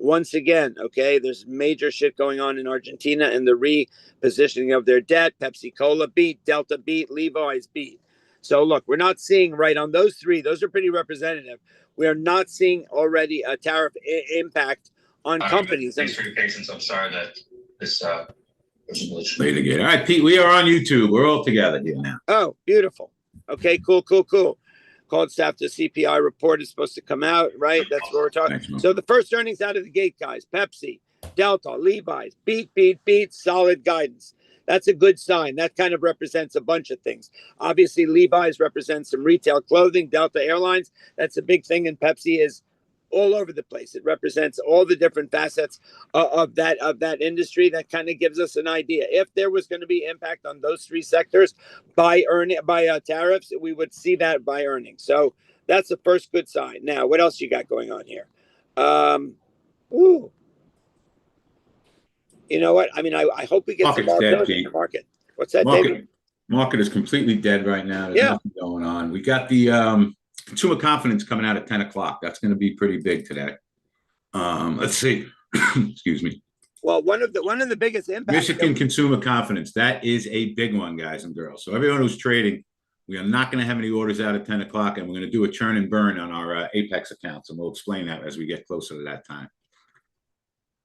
Once again, okay, there's major shit going on in Argentina and the repositioning of their debt. Pepsi Cola beat, Delta beat, Levi's beat. So look, we're not seeing right on those three. Those are pretty representative. We are not seeing already a tariff impact on companies. Thanks for your patience. I'm sorry that this late again. All right, Pete, we are on YouTube. We're all together here now. Oh, beautiful. Okay, cool. Called staff to CPI report is supposed to come out, right? That's what we're talking. Thanks, so the first earnings out of the gate, guys. Pepsi, Delta, Levi's, beat, solid guidance. That's a good sign. That kind of represents a bunch of things. Obviously, Levi's represents some retail clothing. Delta Airlines, that's a big thing. And Pepsi is all over the place. It represents all the different facets of that industry. That kind of gives us an idea. If there was going to be impact on those three sectors by tariffs, we would see that by earnings. So that's the first good sign. Now, what else you got going on here? You know what? I mean, I hope we get some volatility in the market. What's that, David? Market is completely dead right now. There's nothing going on. We got the consumer confidence coming out at 10 o'clock. That's going to be pretty big today. Let's see. Excuse me. Well, one of the biggest impacts. Michigan consumer confidence. That is a big one, guys and girls. So everyone who's trading, we are not going to have any orders out at 10 o'clock, and we're going to do a churn and burn on our Apex accounts, and we'll explain that as we get closer to that time.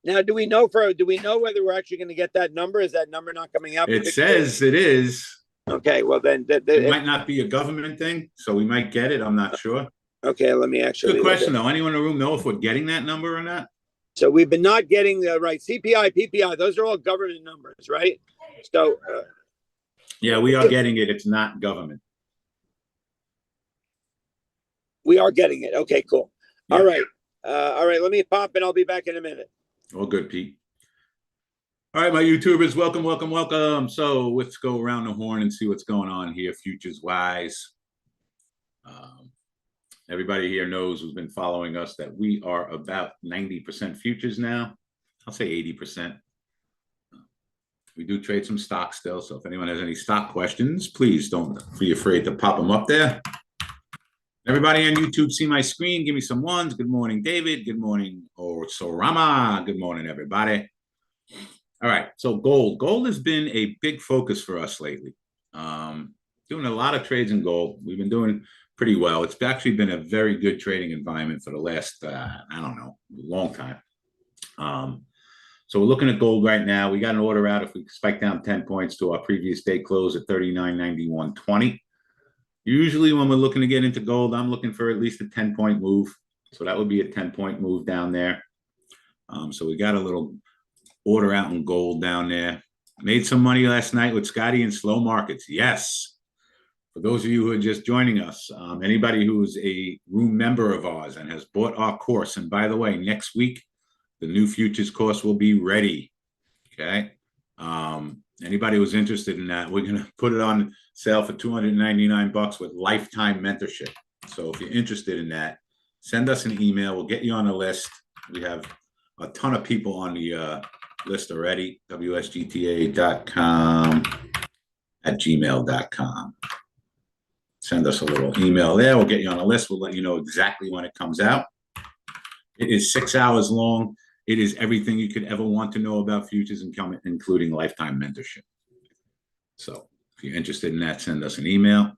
Now, do we know whether we're actually going to get that number? Is that number not coming up? It says it is. Okay, well then it might not be a government thing, so we might get it. I'm not sure. Okay, let me actually. Good question though. Anyone in the room know if we're getting that number or not? So we've been not getting the right CPI, PPI. Those are all government numbers, right? So yeah, we are getting it. It's not government. We are getting it. Okay, cool. Yeah. All right. Let me pop, and I'll be back in a minute. All good, Pete. All right, my YouTubers, welcome. So let's go around the horn and see what's going on here, futures-wise. Everybody here knows who's been following us that we are about 90% futures now. I'll say 80%. We do trade some stocks still, so if anyone has any stock questions, please don't be afraid to pop them up there. Everybody on YouTube, see my screen. Give me some ones. Good morning, David. Good morning, Sorama. Good morning, everybody. All right, so gold. Gold has been a big focus for us lately. Doing a lot of trades in gold. We've been doing pretty well. It's actually been a very good trading environment for the last, long time. So we're looking at gold right now. We got an order out if we spike down 10 points to our previous day close at 39.9120. Usually when we're looking to get into gold, I'm looking for at least a 10-point move. So that would be a 10-point move down there. So we got a little order out in gold down there. Made some money last night with Scotty in slow markets. Yes. For those of you who are just joining us, anybody who's a room member of ours and has bought our course, and by the way, next week, the new futures course will be ready. Okay. Anybody who's interested in that, we're going to put it on sale for $299 with lifetime mentorship. So if you're interested in that, send us an email. We'll get you on the list. We have a ton of people on the list already. WSGTA.com @gmail.com. Send us a little email there. We'll get you on a list. We'll let you know exactly when it comes out. It is 6 hours long. It is everything you could ever want to know about futures, including lifetime mentorship. So if you're interested in that, send us an email.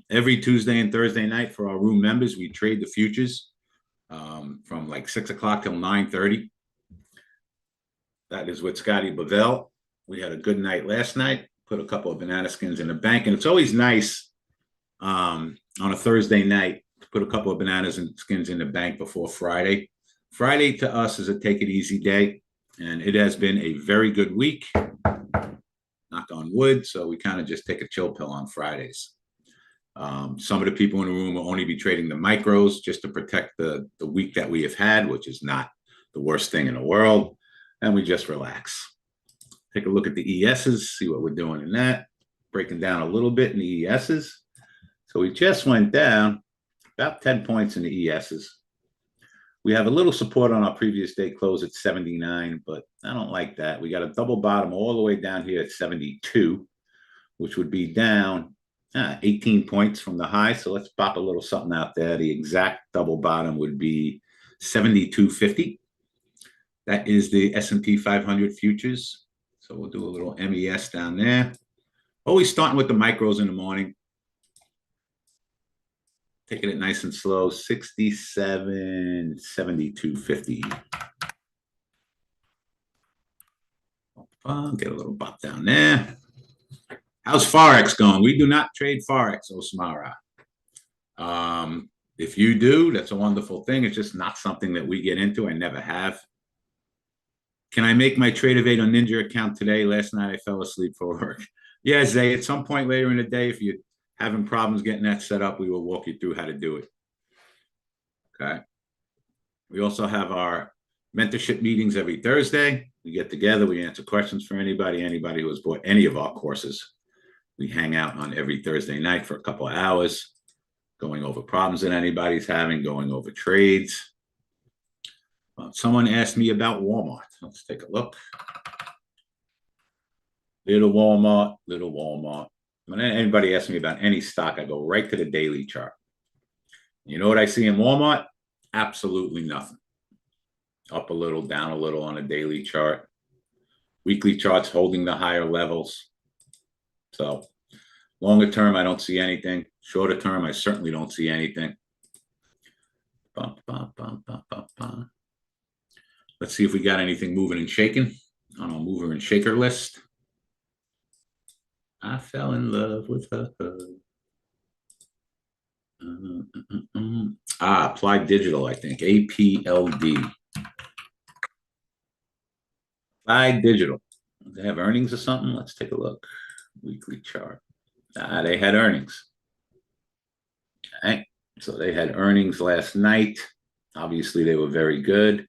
Every Tuesday and Thursday night for our room members, we trade the futures from like 6 o'clock till 9:30. That is with Scotty Bavell. We had a good night last night. Put a couple of banana skins in the bank. And it's always nice on a Thursday night to put a couple of bananas and skins in the bank before Friday. Friday to us is a take it easy day. And it has been a very good week. Knock on wood. So we kind of just take a chill pill on Fridays. Some of the people in the room will only be trading the micros just to protect the week that we have had, which is not the worst thing in the world. And we just relax. Take a look at the ESs, see what we're doing in that. Breaking down a little bit in the ESs. So we just went down about 10 points in the ESs. We have a little support on our previous day close at 79, but I don't like that. We got a double bottom all the way down here at 72, which would be down 18 points from the high. So let's pop a little something out there. The exact double bottom would be 72.50. That is the S&P 500 futures. So we'll do a little MES down there. Always starting with the micros in the morning. Taking it nice and slow. 67, 72.50. Get a little bop down there. How's Forex going? We do not trade Forex, Osmara. If you do, that's a wonderful thing. It's just not something that we get into. I never have. Can I make my Tradeovate on Ninja account today? Last night I fell asleep for work. Yeah, Zay, at some point later in the day, if you're having problems getting that set up, we will walk you through how to do it. Okay. We also have our mentorship meetings every Thursday. We get together, we answer questions for anybody who has bought any of our courses. We hang out on every Thursday night for a couple of hours, going over problems that anybody's having, going over trades. Someone asked me about Walmart. Let's take a look. Little Walmart. When anybody asks me about any stock, I go right to the daily chart. You know what I see in Walmart? Absolutely nothing. Up a little, down a little on a daily chart. Weekly charts holding the higher levels. So longer term, I don't see anything. Shorter term, I certainly don't see anything. Let's see if we got anything moving and shaking on our mover and shaker list. I fell in love with her. Applied Digital, I think. APLD. Applied Digital. Do they have earnings or something? Let's take a look. Weekly chart. They had earnings. All right. So they had earnings last night. Obviously, they were very good.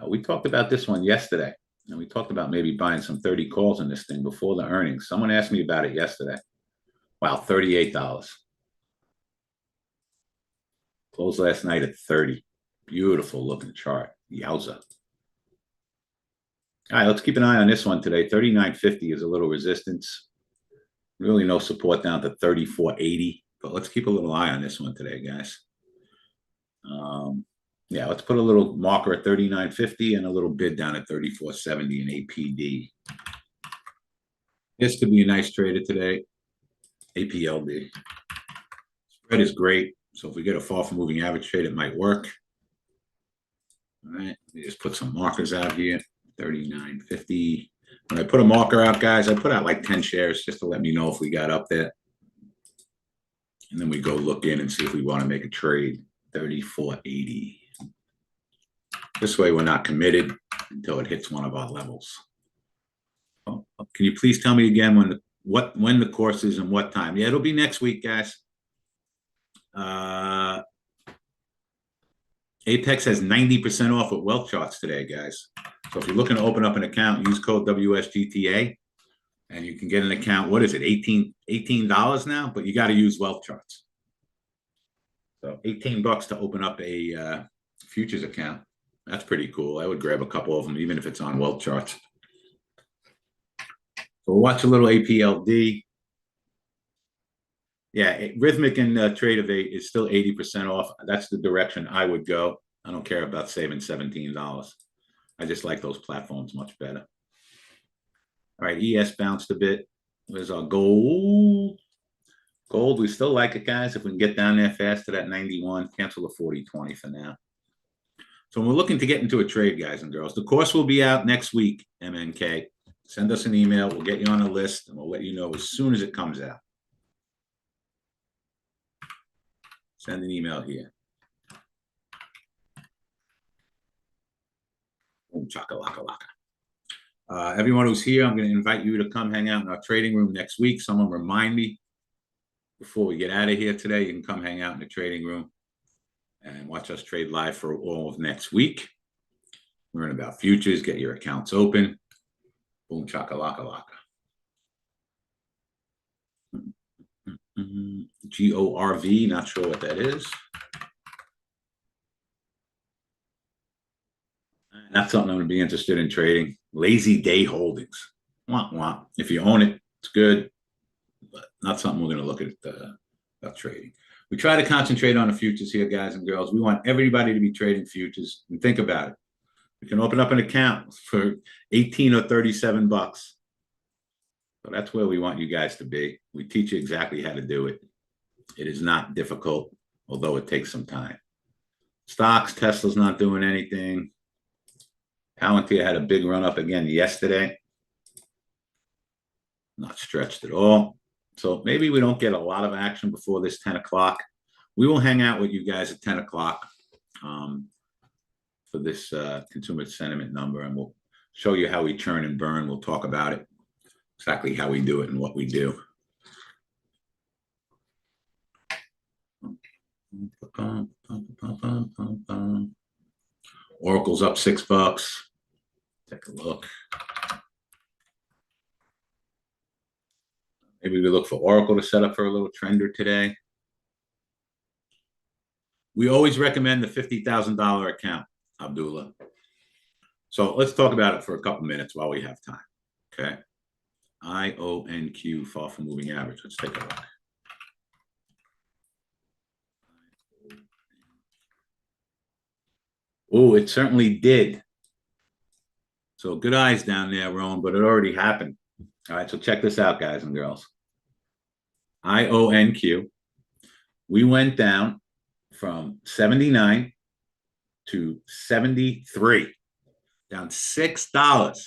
We talked about this one yesterday, and we talked about maybe buying some 30 calls in this thing before the earnings. Someone asked me about it yesterday. Wow, $38. Closed last night at 30. Beautiful looking chart. Yowza. All right, let's keep an eye on this one today. 39.50 is a little resistance. Really no support down to 34.80, but let's keep a little eye on this one today, guys. Yeah, let's put a little marker at 39.50 and a little bid down at 34.70 in APD. This could be a nice trader today. APLD. Spread is great. So if we get a fall from moving average trade, it might work. All right, let me just put some markers out here. 39.50. When I put a marker out, guys, I put out like 10 shares just to let me know if we got up there. And then we go look in and see if we want to make a trade. 34.80. This way we're not committed until it hits one of our levels. Oh, can you please tell me again when the course is and what time? Yeah, it'll be next week, guys. Apex has 90% off at Wealth Charts today, guys. So if you're looking to open up an account, use code WSGTA, and you can get an account. What is it? $18 now, but you got to use Wealth Charts. So $18 to open up a futures account. That's pretty cool. I would grab a couple of them, even if it's on Wealth Charts. So we'll watch a little APLD. Yeah, Rhythmic and Tradeovate is still 80% off. That's the direction I would go. I don't care about saving $17. I just like those platforms much better. All right, ES bounced a bit. Where's our gold? Gold, we still like it, guys. If we can get down there fast to that 91, cancel the 40-20 for now. So we're looking to get into a trade, guys and girls. The course will be out next week, MNK. Send us an email. We'll get you on a list, and we'll let you know as soon as it comes out. Send an email here. Boom, chaka-laka-laka. Everyone who's here, I'm going to invite you to come hang out in our trading room next week. Someone remind me before we get out of here today. You can come hang out in the trading room and watch us trade live for all of next week. Learn about futures, get your accounts open. Boom, chaka-laka-laka. GORV, not sure what that is. That's something I'm going to be interested in trading. Lazy Day Holdings. Wah, wah. If you own it, it's good. but not something we're going to look at about trading. We try to concentrate on the futures here, guys and girls. We want everybody to be trading futures. And think about it. We can open up an account for 18 or 37 bucks. So that's where we want you guys to be. We teach you exactly how to do it. It is not difficult, although it takes some time. Stocks, Tesla's not doing anything. Palantir had a big run up again yesterday. Not stretched at all. So maybe we don't get a lot of action before this 10 o'clock. We will hang out with you guys at 10 o'clock for this consumer sentiment number, and we'll show you how we churn and burn. We'll talk about it, exactly how we do it and what we do. Oracle's up $6. Take a look. Maybe we look for Oracle to set up for a little trender today. We always recommend the $50,000 account, Abdullah. So let's talk about it for a couple minutes while we have time. Okay. IONQ, far from moving average. Let's take a look. Oh, it certainly did. So good eyes down there, Rowan, but it already happened. All right, so check this out, guys and girls. IONQ. We went down from 79 to 73, down $6.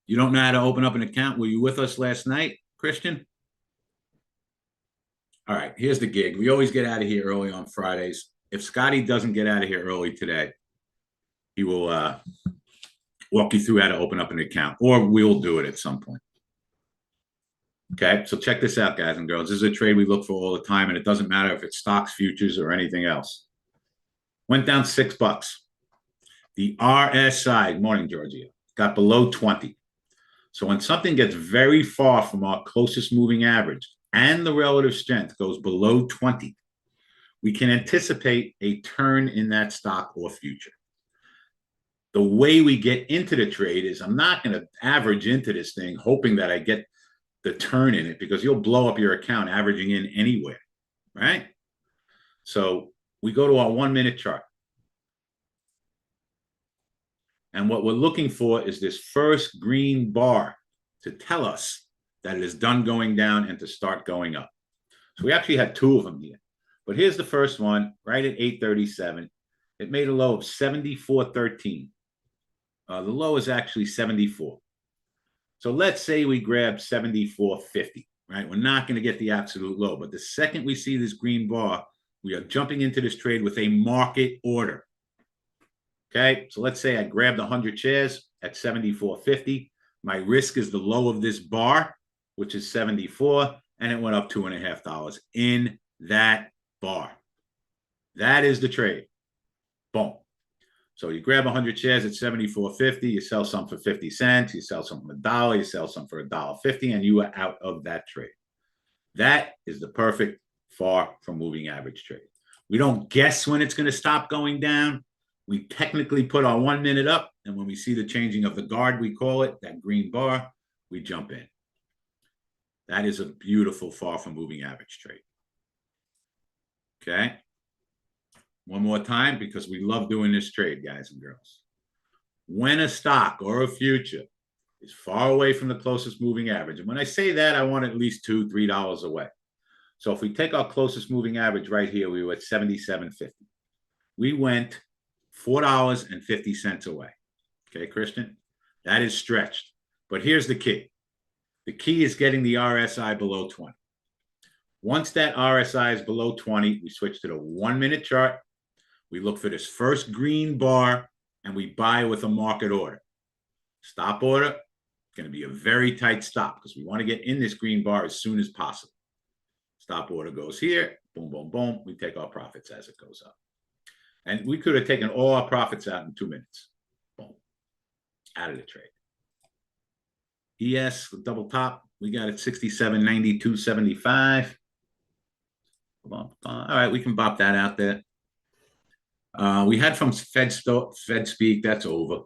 You don't know how to open up an account. Were you with us last night, Christian? All right, here's the gig. We always get out of here early on Fridays. If Scotty doesn't get out of here early today, he will walk you through how to open up an account, or we'll do it at some point. Okay, so check this out, guys and girls. This is a trade we look for all the time, and it doesn't matter if it's stocks, futures, or anything else. Went down $6. The RSI, morning, Georgia, got below 20. So when something gets very far from our closest moving average and the relative strength goes below 20, we can anticipate a turn in that stock or future. The way we get into the trade is I'm not going to average into this thing hoping that I get the turn in it, because you'll blow up your account averaging in anywhere, right? So we go to our 1 minute chart. And what we're looking for is this first green bar to tell us that it is done going down and to start going up. So we actually had two of them here. But here's the first one, right at 837. It made a low of 74.13. The low is actually 74. So let's say we grab 74.50, right? We're not going to get the absolute low. But the second we see this green bar, we are jumping into this trade with a market order. Okay, so let's say I grabbed 100 shares at 74.50. My risk is the low of this bar, which is 74, and it went up $2.50 in that bar. That is the trade. Boom. So you grab 100 shares at 74.50, you sell some for 50 cents, you sell some for $1, you sell some for $1.50, and you are out of that trade. That is the perfect far from moving average trade. We don't guess when it's going to stop going down. We technically put our 1 minute up, and when we see the changing of the guard, we call it, that green bar, we jump in. That is a beautiful far from moving average trade. Okay. One more time, because we love doing this trade, guys and girls. When a stock or a future is far away from the closest moving average, and when I say that, I want at least $2, $3 away. So if we take our closest moving average right here, we were at 77.50. We went $4.50 away. Okay, Christian? That is stretched. But here's the key. The key is getting the RSI below 20. Once that RSI is below 20, we switch to the 1 minute chart. We look for this first green bar, and we buy with a market order. Stop order, it's going to be a very tight stop, because we want to get in this green bar as soon as possible. Stop order goes here, boom, boom, boom. We take our profits as it goes up. And we could have taken all our profits out in 2 minutes. Boom. Out of the trade. ES, double top, we got it 67.92.75. All right, we can bop that out there. We had from Fed speak, that's over.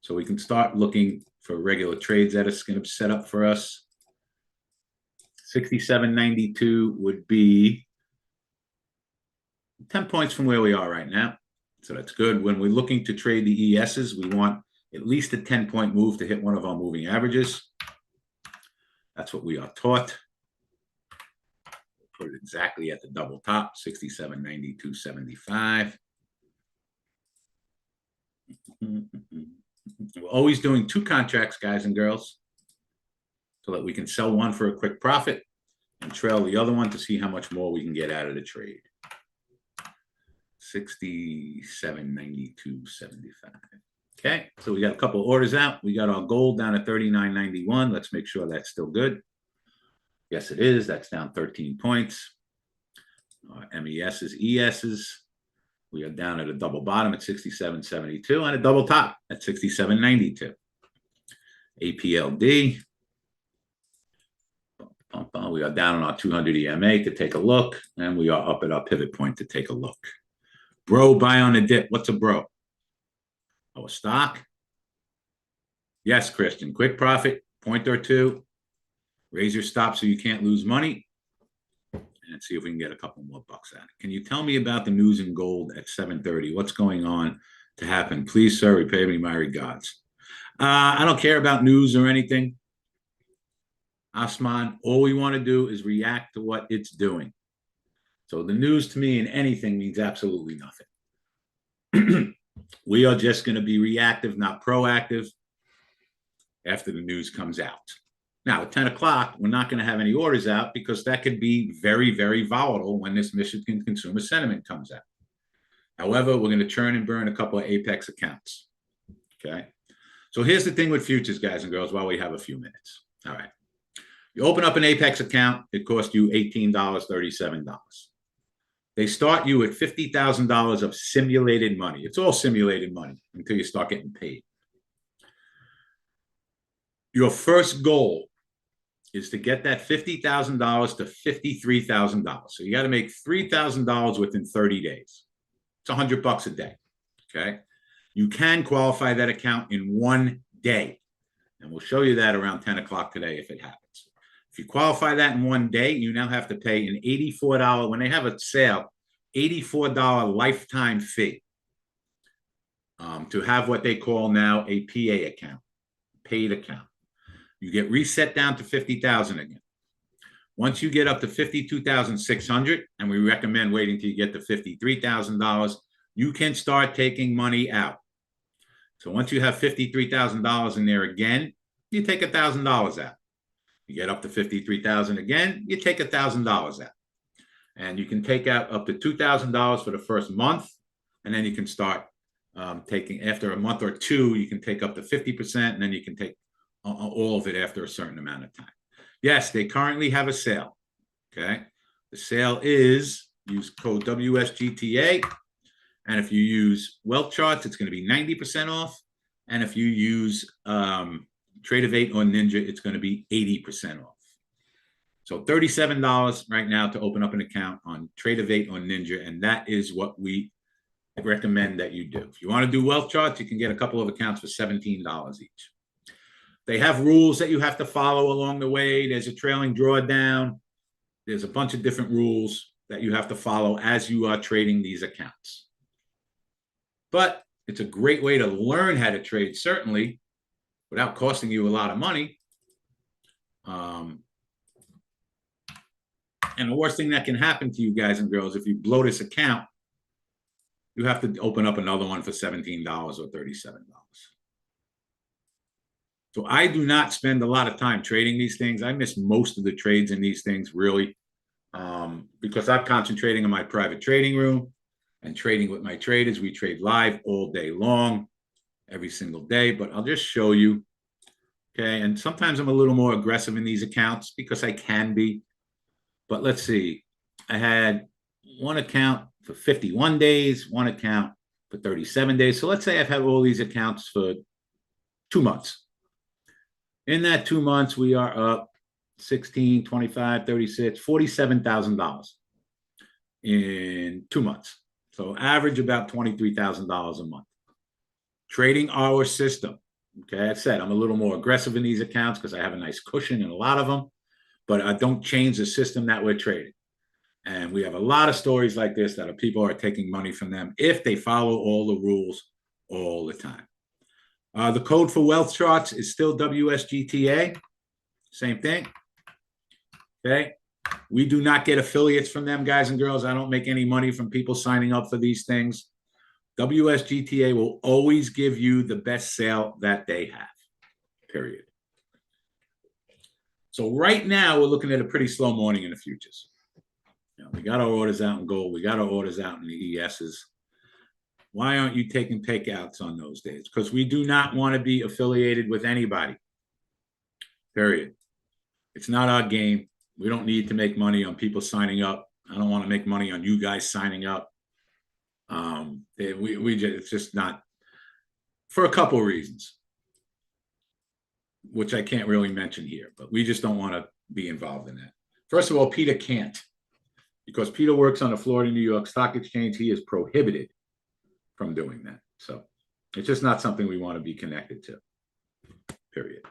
So we can start looking for regular trades that it's going to set up for us. 67.92 would be 10 points from where we are right now. So that's good. When we're looking to trade the ESs, we want at least a 10-point move to hit one of our moving averages. That's what we are taught. Put it exactly at the double top, 67.92.75. We're always doing 2 contracts, guys and girls, so that we can sell one for a quick profit and trail the other one to see how much more we can get out of the trade. 67.92.75. Okay, so we got a couple orders out. We got our gold down at 39.91. Let's make sure that's still good. Yes, it is. That's down 13 points. MESs, ESs. We are down at a double bottom at 67.72 and a double top at 67.92. APLD. We are down on our 200 EMA to take a look, and we are up at our pivot point to take a look. Bro, buy on a dip. What's a bro? Oh, a stock? Yes, Christian. Quick profit, point or two. Raise your stop so you can't lose money. And see if we can get a couple more bucks out of it. Can you tell me about the news in gold at 7:30? What's going on to happen? Please, sir, repay me my regards. I don't care about news or anything. Osman, all we want to do is react to what it's doing. So the news to me in anything means absolutely nothing. We are just going to be reactive, not proactive after the news comes out. Now, at 10 o'clock, we're not going to have any orders out because that could be very, very volatile when this Michigan consumer sentiment comes out. However, we're going to churn and burn a couple of Apex accounts. Okay. So here's the thing with futures, guys and girls, while we have a few minutes. All right. You open up an Apex account, it costs you $18.37. They start you at $50,000 of simulated money. It's all simulated money until you start getting paid. Your first goal is to get that $50,000 to $53,000. So you got to make $3,000 within 30 days. It's $100 a day. Okay. You can qualify that account in 1 day. And we'll show you that around 10 o'clock today if it happens. If you qualify that in 1 day, you now have to pay an $84, when they have a sale, $84 lifetime fee to have what they call now a PA account, paid account. You get reset down to 50,000 again. Once you get up to 52,600, and we recommend waiting till you get to $53,000, you can start taking money out. So once you have $53,000 in there again, you take $1,000 out. You get up to 53,000 again, you take $1,000 out. And you can take out up to $2,000 for the first month, and then you can start taking, after a month or two, you can take up to 50%, and then you can take all of it after a certain amount of time. Yes, they currently have a sale. Okay. The sale is, use code WSGTA. And if you use Wealth Charts, it's going to be 90% off. And if you use Trade-of-8 or Ninja, it's going to be 80% off. So $37 right now to open up an account on Trade-of-8 or Ninja. And that is what we recommend that you do. If you want to do Wealth Charts, you can get a couple of accounts for $17 each. They have rules that you have to follow along the way. There's a trailing drawdown. There's a bunch of different rules that you have to follow as you are trading these accounts. But it's a great way to learn how to trade, certainly, without costing you a lot of money. And the worst thing that can happen to you guys and girls, if you blow this account, you have to open up another one for $17 or $37. So I do not spend a lot of time trading these things. I miss most of the trades in these things, really, because I'm concentrating on my private trading room and trading with my traders. We trade live all day long, every single day. But I'll just show you, okay? And sometimes I'm a little more aggressive in these accounts because I can be. But let's see. I had one account for 51 days, one account for 37 days. So let's say I've had all these accounts for 2 months. In that 2 months, we are up 16, 25, 36, $47,000 in 2 months. So average about $23,000 a month. Trading our system. Okay, I said I'm a little more aggressive in these accounts because I have a nice cushion in a lot of them. but don't change the system that we're trading. And we have a lot of stories like this that people are taking money from them if they follow all the rules all the time. The code for wealth charts is still WSGTA. Same thing. Okay. We do not get affiliates from them, guys and girls. I don't make any money from people signing up for these things. WSGTA will always give you the best sale that they have, period. So right now, we're looking at a pretty slow morning in the futures. You know, we got our orders out in gold. We got our orders out in the ESs. Why aren't you taking takeouts on those days? Because we do not want to be affiliated with anybody, period. It's not our game. We don't need to make money on people signing up. I don't want to make money on you guys signing up. It's just not, for a couple of reasons, which I can't really mention here, but we just don't want to be involved in that. First of all, Peter can't, because Peter works on the Florida, New York Stock Exchange. He is prohibited from doing that. So it's just not something we want to be connected to, period.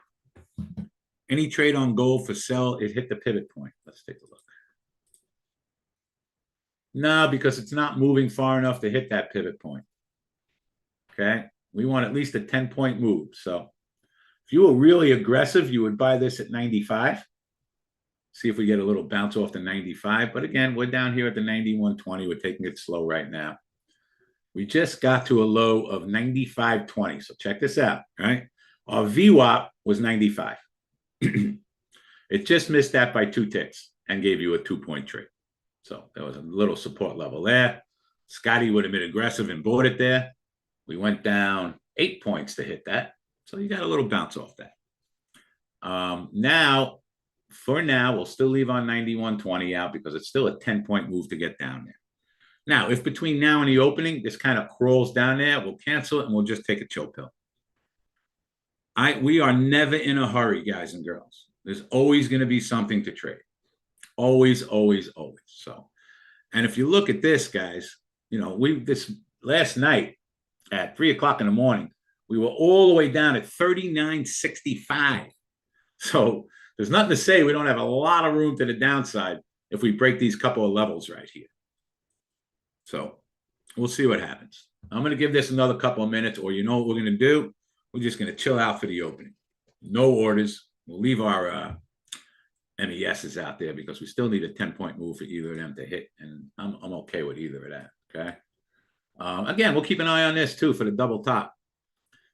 Any trade on gold for sell, it hit the pivot point. Let's take a look. No, because it's not moving far enough to hit that pivot point. Okay. We want at least a 10-point move. So if you were really aggressive, you would buy this at 95. See if we get a little bounce off the 95. But again, we're down here at the 91.20. We're taking it slow right now. We just got to a low of 95.20. So check this out, right? Our VWAP was 95. It just missed that by 2 ticks and gave you a 2-point trade. So there was a little support level there. Scotty would have been aggressive and bought it there. We went down 8 points to hit that. So you got a little bounce off that. Now, for now, we'll still leave on 91.20 out because it's still a 10-point move to get down there. Now, if between now and the opening, this kind of crawls down there, we'll cancel it and we'll just take a chill pill. We are never in a hurry, guys and girls. There's always going to be something to trade. Always, always, always. So, and if you look at this, guys, you know, this last night at 3 o'clock in the morning, we were all the way down at 39.65. So there's nothing to say we don't have a lot of room to the downside if we break these couple of levels right here. So we'll see what happens. I'm going to give this another couple of minutes, or you know what we're going to do? We're just going to chill out for the opening. No orders. We'll leave our MESs out there because we still need a 10-point move for either of them to hit, and I'm okay with either of that, okay? Again, we'll keep an eye on this too for the double top.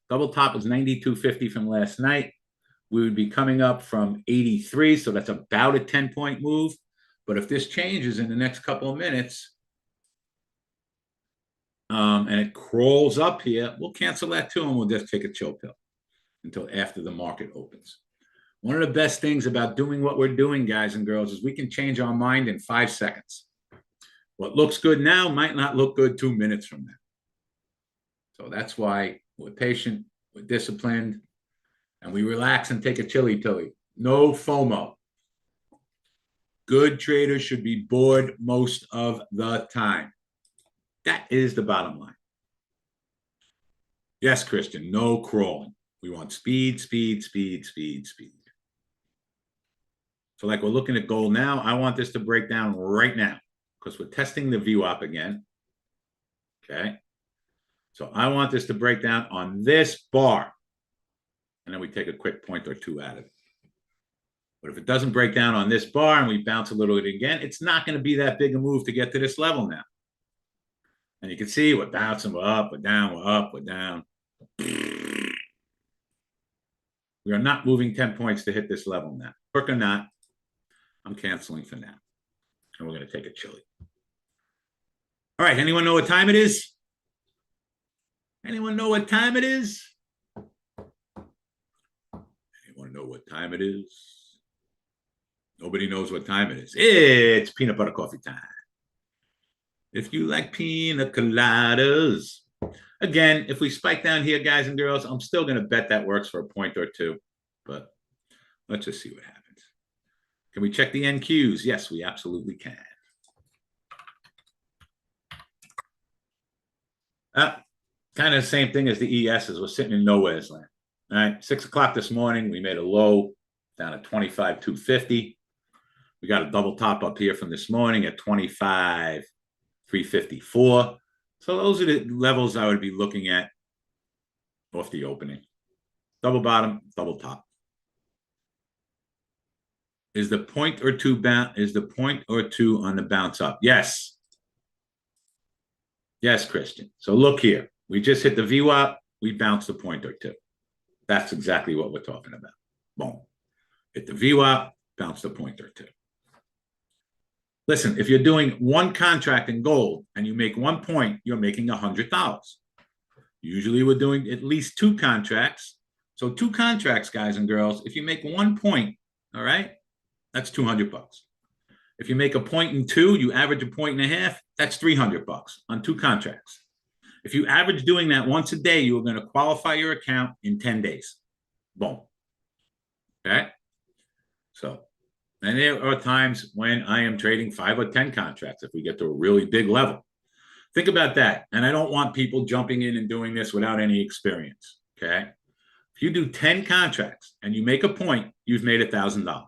Double top was 92.50 from last night. We would be coming up from 83, so that's about a 10-point move. But if this changes in the next couple of minutes, and it crawls up here, we'll cancel that too, and we'll just take a chill pill until after the market opens. One of the best things about doing what we're doing, guys and girls, is we can change our mind in 5 seconds. What looks good now might not look good 2 minutes from now. So that's why we're patient, we're disciplined, and we relax and take a chili pilly. No FOMO. Good traders should be bored most of the time. That is the bottom line. Yes, Christian, no crawling. We want speed, speed, speed, speed, speed. So like we're looking at gold now, I want this to break down right now because we're testing the VWAP again. Okay. So I want this to break down on this bar. And then we take a quick point or two out of it. But if it doesn't break down on this bar and we bounce a little bit again, it's not going to be that big a move to get to this level now. And you can see we're bouncing, we're up, we're down, we're up, we're down. We are not moving 10 points to hit this level now. Work or not, I'm canceling for now. And we're going to take a chili. All right, anyone know what time it is? Anyone know what time it is? Anyone know what time it is? Nobody knows what time it is. It's peanut butter coffee time. If you like pina coladas. Again, if we spike down here, guys and girls, I'm still going to bet that works for a point or two. But let's just see what happens. Can we check the NQs? Yes, we absolutely can. Kind of the same thing as the ESs. We're sitting in nowhere's land. All right, 6 o'clock this morning, we made a low down at 25,250. We got a double top up here from this morning at 25,354. So those are the levels I would be looking at off the opening. Double bottom, double top. Is the point or two on the bounce up? Yes. Yes, Christian. So look here. We just hit the VWAP. We bounced a point or two. That's exactly what we're talking about. Boom. Hit the VWAP, bounced a point or two. Listen, if you're doing one contract in gold and you make 1 point, you're making $100. Usually we're doing at least 2 contracts. So 2 contracts, guys and girls, if you make 1 point, all right, that's $200. If you make a point in 2, you average a point and a half, that's $300 on 2 contracts. If you average doing that once a day, you're going to qualify your account in 10 days. Boom. Okay. So, and there are times when I am trading 5 or 10 contracts if we get to a really big level. Think about that. And I don't want people jumping in and doing this without any experience. Okay. If you do 10 contracts and you make a point, you've made $1,000.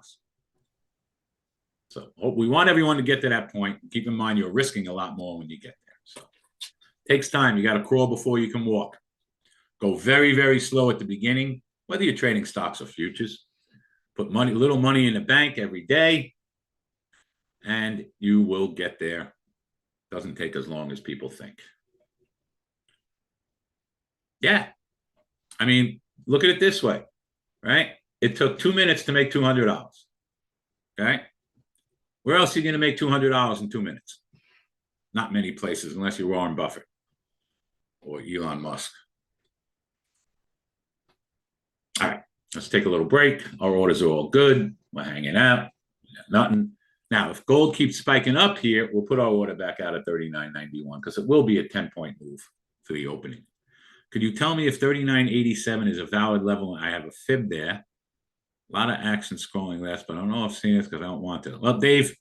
So we want everyone to get to that point. Keep in mind, you're risking a lot more when you get there. So it takes time. You got to crawl before you can walk. Go very, very slow at the beginning, whether you're trading stocks or futures. Put little money in the bank every day, and you will get there. Doesn't take as long as people think. Yeah. I mean, look at it this way, right? It took 2 minutes to make $200. Okay. Where else are you going to make $200 in 2 minutes? Not many places, unless you're Warren Buffett or Elon Musk. All right, let's take a little break. Our orders are all good. We're hanging out. Nothing. Now, if gold keeps spiking up here, we'll put our order back out at 39.91 because it will be a 10-point move for the opening. Could you tell me if 39.87 is a valid level? I have a fib there. A lot of action scrolling last, but I don't know if I've seen this because I don't want to. Well, Dave,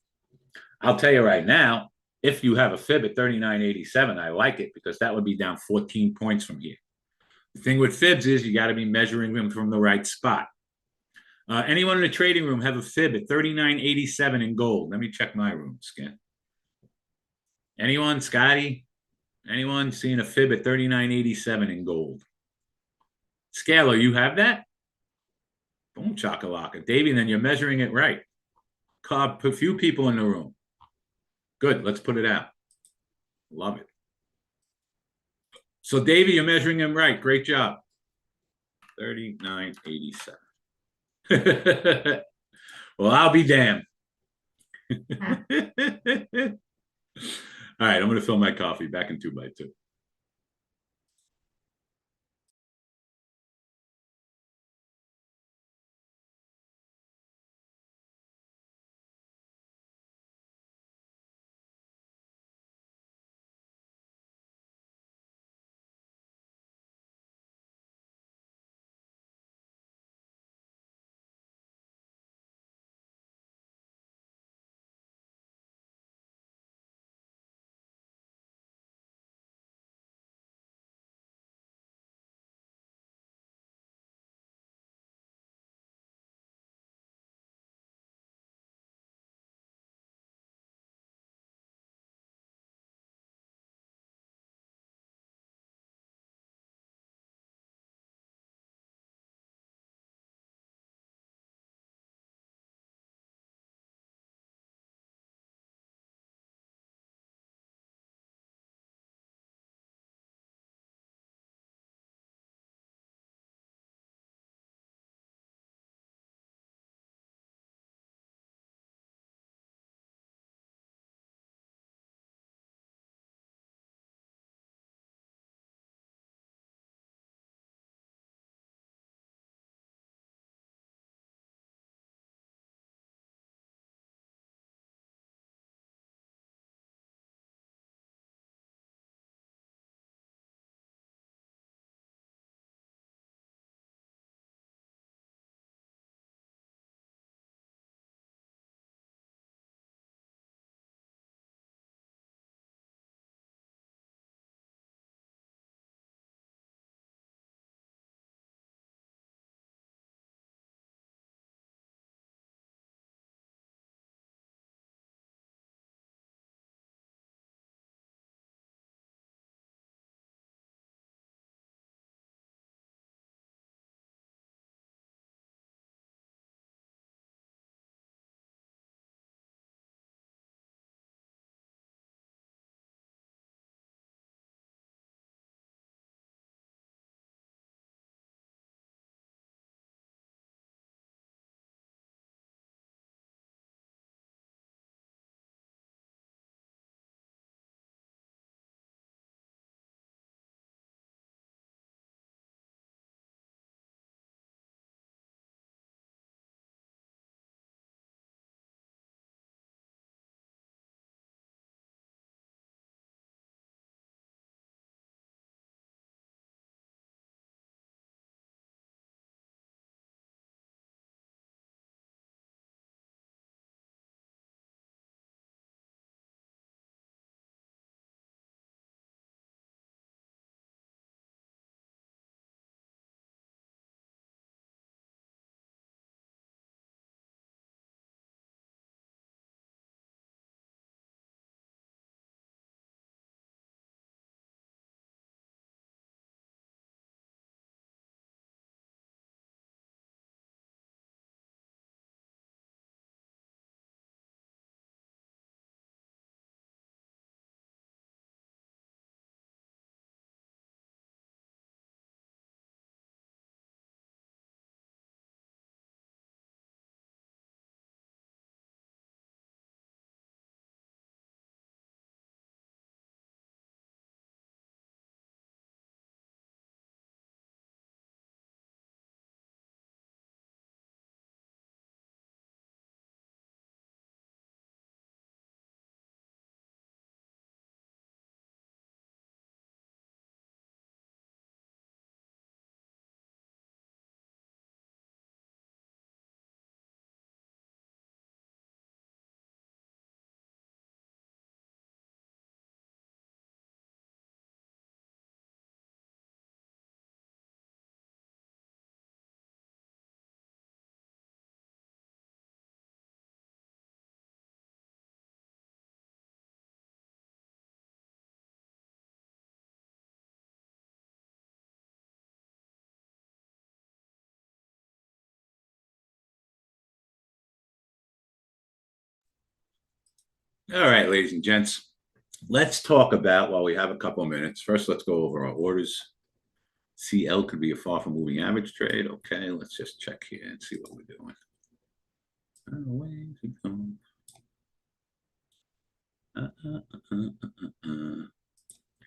I'll tell you right now, if you have a fib at 39.87, I like it because that would be down 14 points from here. The thing with fibs is you got to be measuring them from the right spot. Anyone in the trading room have a fib at 39.87 in gold? Let me check my room, Skin. Anyone, Scotty? Anyone seeing a fib at 39.87 in gold? Scalar, you have that? Boom, chakalaka. Davey, then you're measuring it right. Cobb, a few people in the room. Good, let's put it out. Love it. So, Davey, you're measuring them right. Great job. 39.87. Well, I'll be damned. All right, I'm going to fill my coffee back in 2 by 2. All right, ladies and gents, let's talk about, while we have a couple of minutes, first let's go over our orders. CL could be a far from moving average trade. Okay, let's just check here and see what we're doing.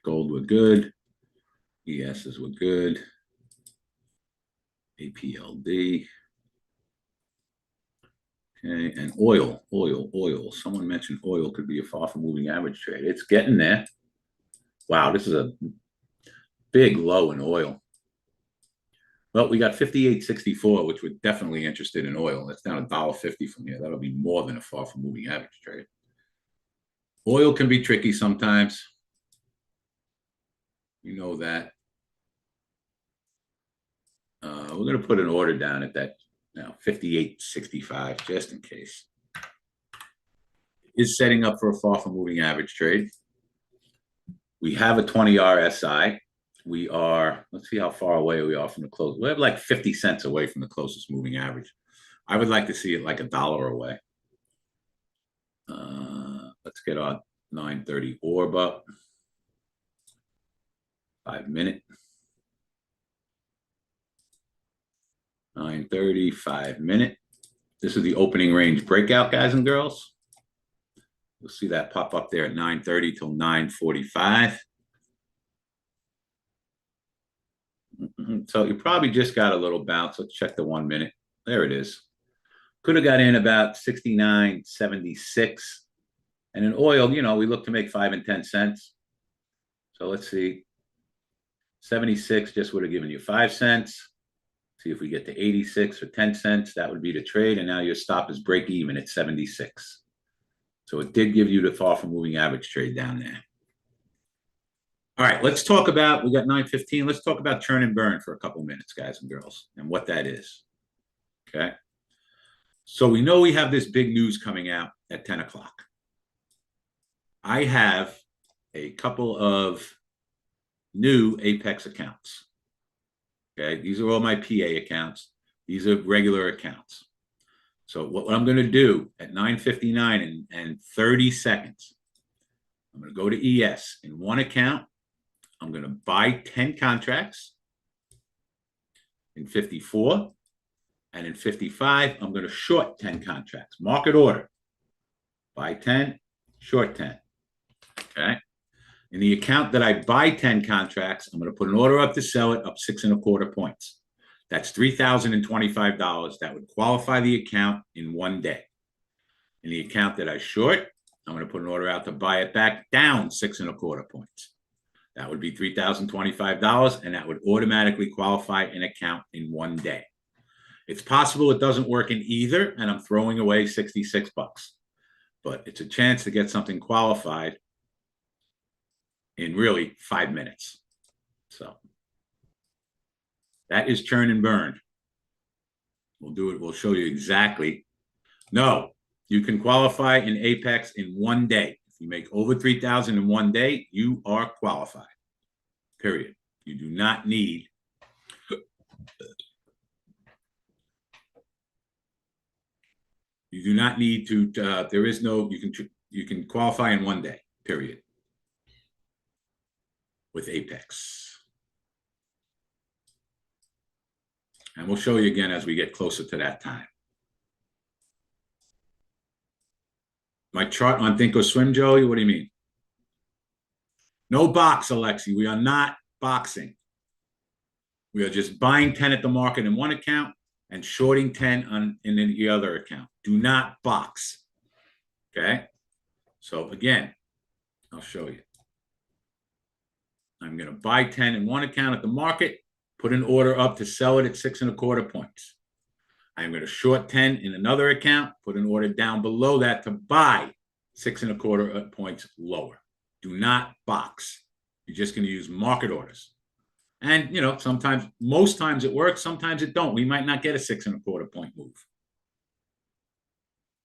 Gold were good. ESs were good. APLD. Okay, and oil. Someone mentioned oil could be a far from moving average trade. It's getting there. Wow, this is a big low in oil. Well, we got 58.64, which we're definitely interested in oil. That's down $1.50 from here. That'll be more than a far from moving average trade. Oil can be tricky sometimes. You know that. We're going to put an order down at that now 58.65 just in case. Is setting up for a far from moving average trade. We have a 20 RSI. We are, let's see how far away we are from the close. We're like 50 cents away from the closest moving average. I would like to see it like $1 away. Let's get our 930 orb up. 5 minute. 930, 5 minute. This is the opening range breakout, guys and girls. You'll see that pop up there at 930 till 945. So you probably just got a little bounce. Let's check the 1 minute. There it is. Could have got in about 69.76. And in oil, you know, we look to make 5 and 10 cents. So let's see. 76 just would have given you 5 cents. See if we get to 86 for 10 cents. That would be the trade. And now your stop is break even at 76. So it did give you the far from moving average trade down there. All right, let's talk about, we got 9:15. Let's talk about churn and burn for a couple minutes, guys and girls, and what that is. Okay. So we know we have this big news coming out at 10 o'clock. I have a couple of new Apex accounts. Okay. These are all my PA accounts. These are regular accounts. So what I'm going to do at 9:59 and 30 seconds, I'm going to go to ES in one account. I'm going to buy 10 contracts in 54, and in 55, I'm going to short 10 contracts. Market order. Buy 10, short 10. Okay. In the account that I buy 10 contracts, I'm going to put an order up to sell it up 6.25 points. That's $3,025. That would qualify the account in 1 day. In the account that I short, I'm going to put an order out to buy it back down 6.25 points. That would be $3,025, and that would automatically qualify an account in 1 day. It's possible it doesn't work in either, and I'm throwing away 66 bucks. But it's a chance to get something qualified in really 5 minutes. So that is churn and burn. We'll do it. We'll show you exactly. No, you can qualify in Apex in 1 day. If you make over 3,000 in 1 day, you are qualified. Period. You do not need to, there is no, you can qualify in 1 day, period, with Apex. And we'll show you again as we get closer to that time. My chart on Thinkorswim, Joey, what do you mean? No box, Alexi. We are not boxing. We are just buying 10 at the market in one account and shorting 10 in the other account. Do not box. Okay? So again, I'll show you. I'm going to buy 10 in one account at the market, put an order up to sell it at 6.25 points. I'm going to short 10 in another account, put an order down below that to buy 6.25 points lower. Do not box. You're just going to use market orders. And, you know, sometimes, most times it works, sometimes it don't. We might not get a 6.25 point move.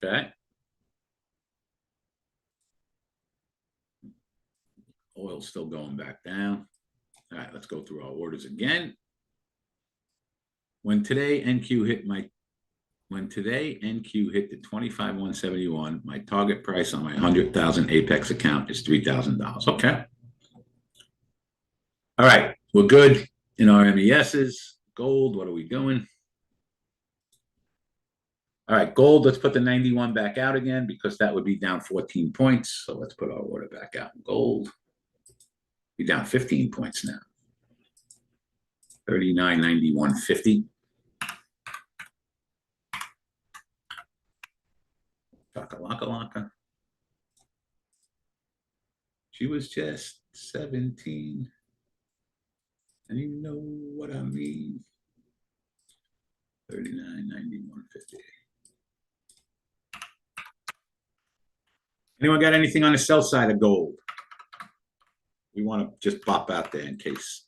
Okay. Oil's still going back down. All right, let's go through our orders again. When today NQ hit my when today NQ hit the 25,171, my target price on my 100,000 Apex account is $3,000. Okay. All right, we're good in our MESs. Gold, what are we doing? All right, gold, let's put the 91 back out again because that would be down 14 points. So let's put our order back out in gold. Be down 15 points now. 39.91.50. Laka. She was just 17. And you know what I mean. 39.91.50. Anyone got anything on the sell side of gold? We want to just pop out there in case.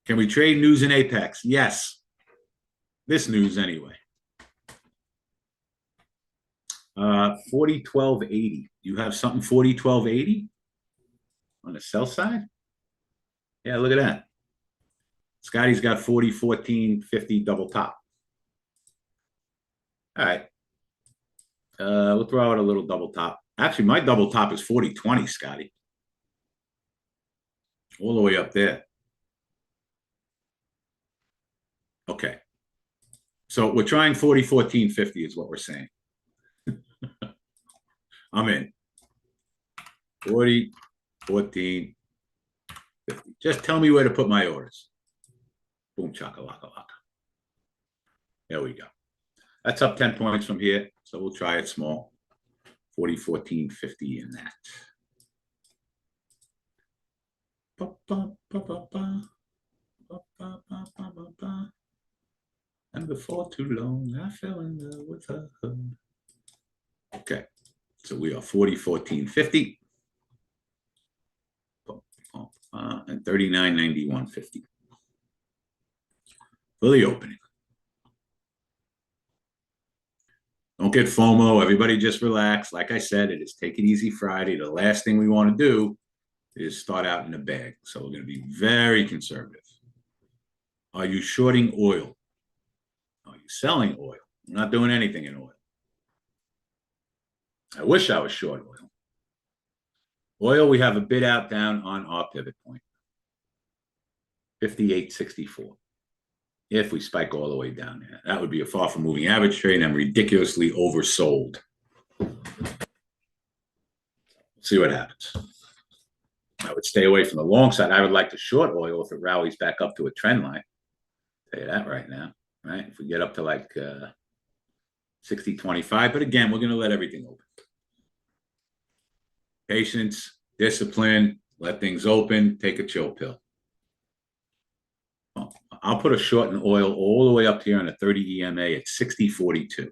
Can we trade news in Apex? Yes. This news anyway. 40.12.80. You have something 40.12.80 on the sell side? Yeah, look at that. Scotty's got 40.14.50 double top. All right. We'll throw out a little double top. Actually, my double top is 40.20, Scotty. All the way up there. Okay. So we're trying 40.14.50 is what we're saying. I'm in. 40.14.50. Just tell me where to put my orders. Boom, chaka-laka-laka. There we go. That's up 10 points from here. So we'll try it small. 40.14.50 in that. And before too long, I fell in love with her. Okay. So we are 40.14.50. And 39.91.50. For the opening. Don't get FOMO. Everybody just relax. Like I said, it is Take It Easy Friday. The last thing we want to do is start out in a bag. So we're going to be very conservative. Are you shorting oil? Are you selling oil? I'm not doing anything in oil. I wish I was short oil. Oil, we have a bid out down on our pivot point. 58.64. If we spike all the way down there, that would be a far from moving average trade and ridiculously oversold. See what happens. I would stay away from the long side. I would like to short oil if it rallies back up to a trend line. Tell you that right now, right? If we get up to like 60.25, but again, we're going to let everything open. Patience, discipline, let things open, take a chill pill. I'll put a short in oil all the way up here on a 30 EMA at 60.42.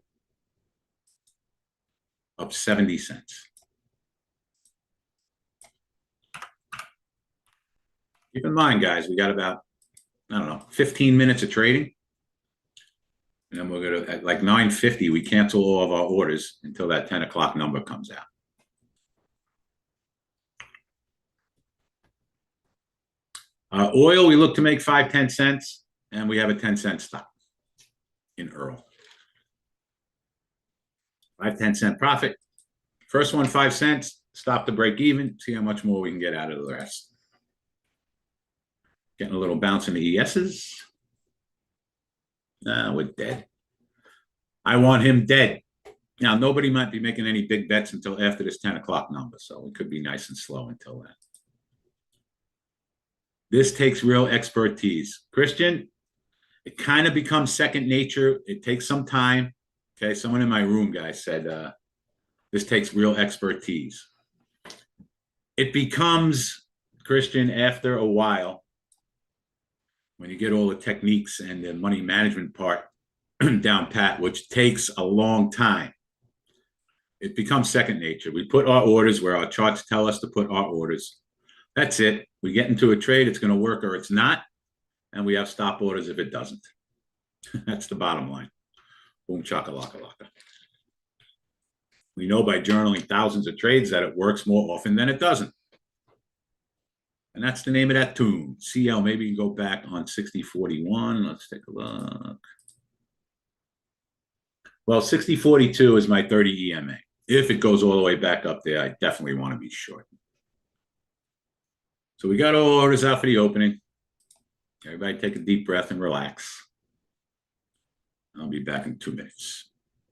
Up 70 cents. Keep in mind, guys, we got about, 15 minutes of trading. And then we're going to, at like 9:50, we cancel all of our orders until that 10 o'clock number comes out. Oil, we look to make 5-10 cents, and we have a 10-cent stop in Earl. 5-10 cent profit. First one, 5 cents. Stop to break even. See how much more we can get out of the rest. Getting a little bounce in the ESs. We're dead. I want him dead. Now, nobody might be making any big bets until after this 10 o'clock number, so it could be nice and slow until then. This takes real expertise. Christian, it kind of becomes second nature. It takes some time. Okay, someone in my room, guys, said this takes real expertise. It becomes, Christian, after a while, when you get all the techniques and the money management part down pat, which takes a long time, it becomes second nature. We put our orders where our charts tell us to put our orders. That's it. We get into a trade, it's going to work or it's not, and we have stop orders if it doesn't. That's the bottom line. Boom, chaka-laka-laka. We know by journaling thousands of trades that it works more often than it doesn't. And that's the name of that tune. CL, maybe you can go back on 6041. Let's take a look. Well, 6042 is my 30 EMA. If it goes all the way back up there, I definitely want to be short. So we got all orders out for the opening. Everybody take a deep breath and relax. I'll be back in 2 minutes.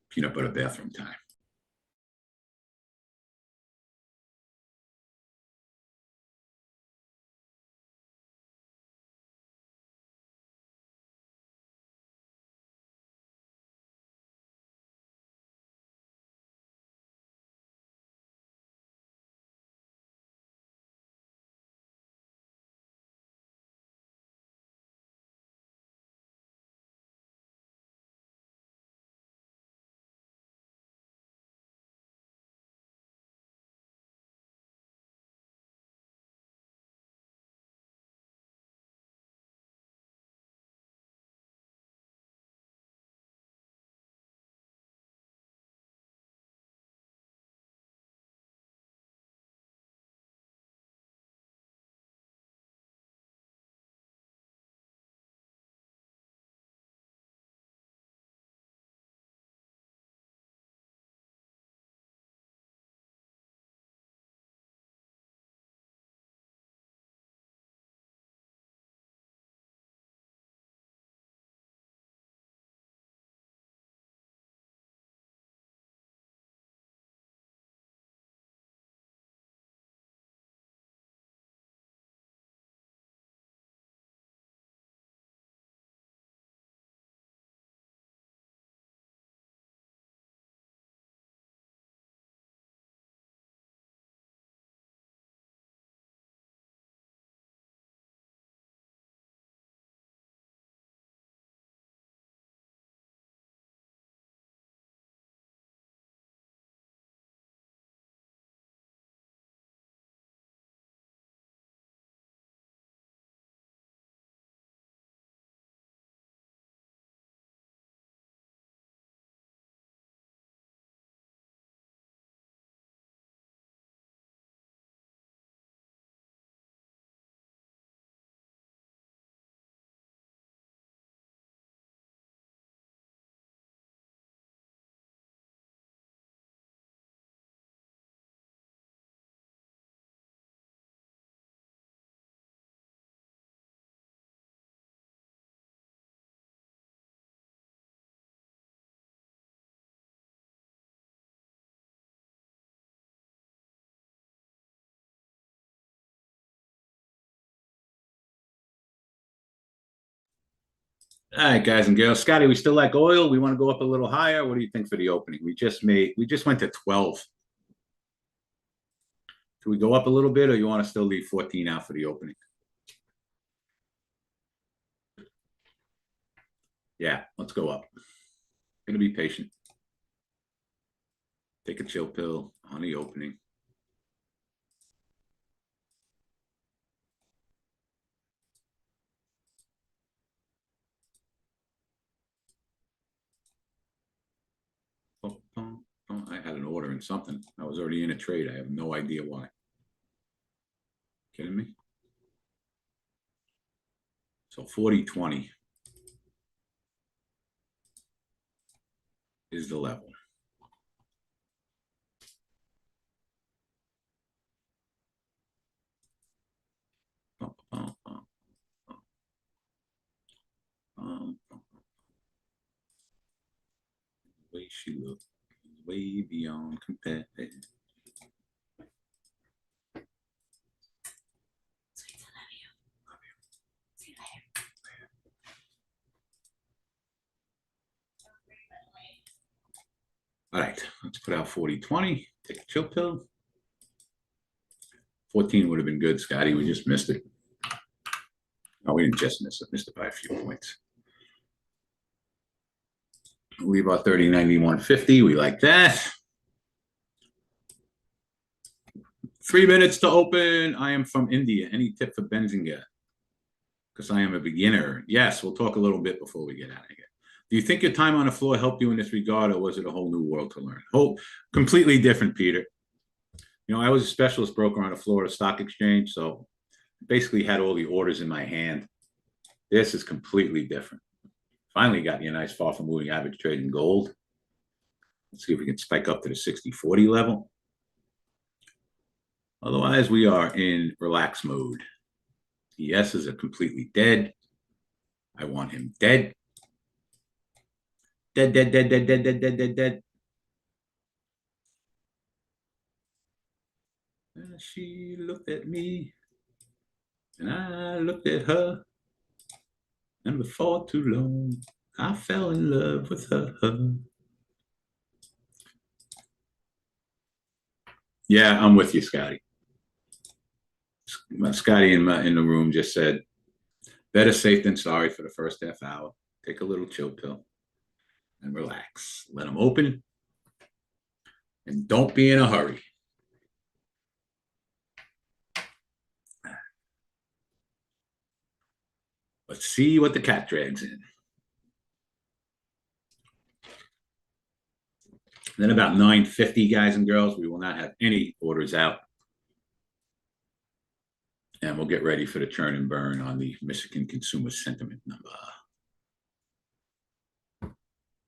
Peanut butter bathroom time. All right, guys and girls. Scotty, we still like oil. We want to go up a little higher. What do you think for the opening? We just went to 12. Should we go up a little bit, or you want to still leave 14 out for the opening? Yeah, let's go up. Gonna be patient. Take a chill pill on the opening. I had an order in something. I was already in a trade. I have no idea why. Kidding me? So 40-20 is the level. The way she looked, way beyond compare. All right, let's put out 40-20. Take a chill pill. 14 would have been good, Scotty. We just missed it. No, we didn't just miss it. Missed it by a few points. Leave our 30-90-150. We like that. 3 minutes to open. I am from India. Any tip for Benzinga? Because I am a beginner. Yes, we'll talk a little bit before we get out of here. Do you think your time on the floor helped you in this regard, or was it a whole new world to learn? Completely different, Peter. You know, I was a specialist broker on the Florida Stock Exchange, so basically had all the orders in my hand. This is completely different. Finally got you a nice far from moving average trade in gold. Let's see if we can spike up to the 60-40 level. Otherwise, we are in relax mode. ESs are completely dead. I want him dead. Dead, dead, dead, dead, dead, dead, dead, dead, dead. And she looked at me, and I looked at her. And before too long, I fell in love with her. Yeah, I'm with you, Scotty. Scotty in the room just said, better safe than sorry for the first half hour. Take a little chill pill and relax. Let them open and don't be in a hurry. Let's see what the cat drags in. Then about 9:50, guys and girls, we will not have any orders out. And we'll get ready for the churn and burn on the Michigan Consumer Sentiment number.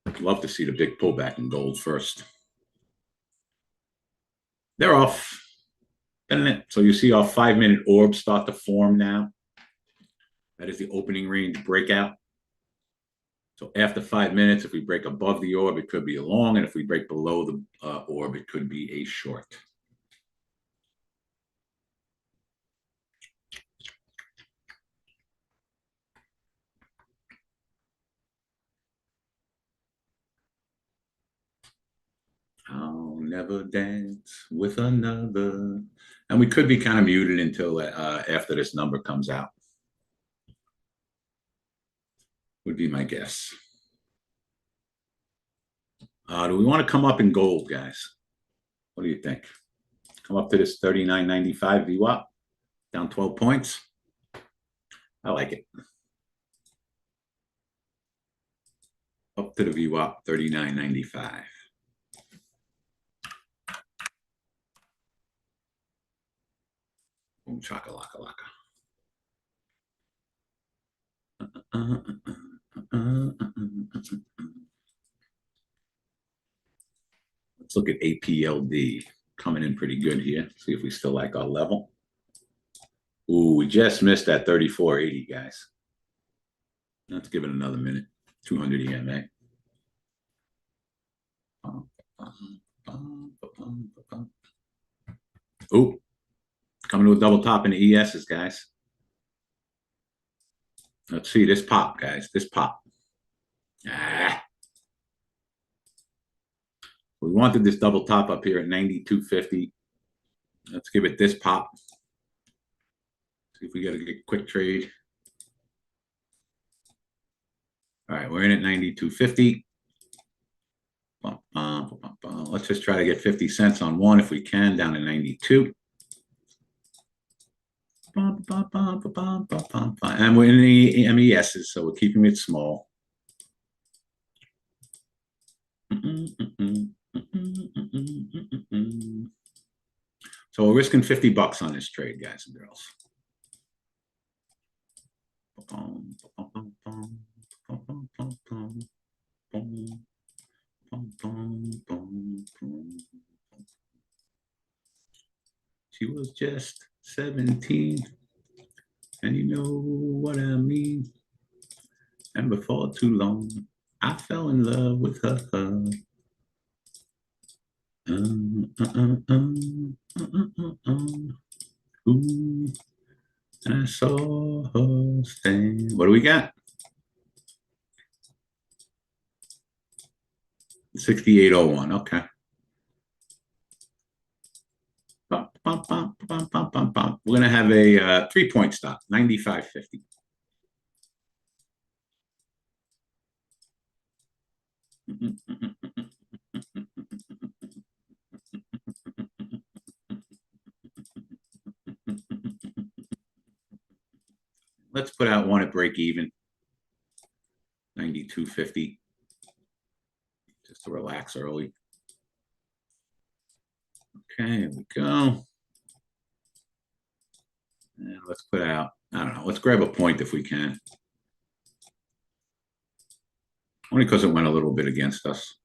I'd love to see the big pullback in gold first. They're off. So you see our 5-minute orb start to form now. That is the opening range breakout. So after 5 minutes, if we break above the orb, it could be a long. And if we break below the orb, it could be a short. I'll never dance with another. And we could be kind of muted until after this number comes out. Would be my guess. Do we want to come up in gold, guys? What do you think? Come up to this 39.95 VWAP, down 12 points. I like it. Up to the VWAP, 39.95. Boom, chaka laka laka. Let's look at APLD. Coming in pretty good here. See if we still like our level. Ooh, we just missed that 34.80, guys. Let's give it another minute. 200 EMA. Ooh, coming to a double top in the ESs, guys. Let's see this pop, guys. This pop. We wanted this double top up here at 92.50. Let's give it this pop. See if we get a quick trade. All right, we're in at 92.50. Let's just try to get 50 cents on one if we can, down to 92. And we're in the MESs, so we're keeping it small. So we're risking 50 bucks on this trade, guys and girls. She was just 17, and you know what I mean. And before too long, I fell in love with her. Ooh, I saw her stand. What do we got? 68.01. Okay. We're going to have a 3-point stop, 95.50. Let's put out one at break even, 92.50, just to relax early. Okay, here we go. And let's put out, I don't know, let's grab a point if we can. Only because it went a little bit against us.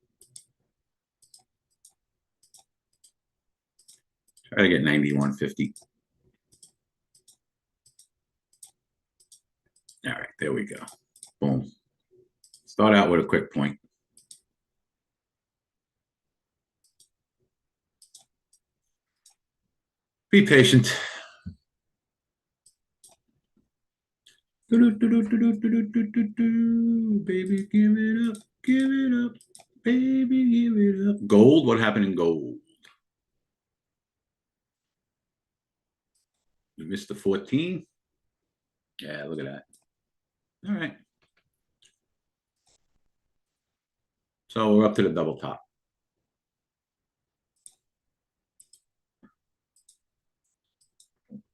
Try to get 91.50. All right, there we go. Boom. Start out with a quick point. Be patient. Baby, give it up, baby, give it up. Gold, what happened in gold? We missed the 14. Yeah, look at that. All right. So we're up to the double top.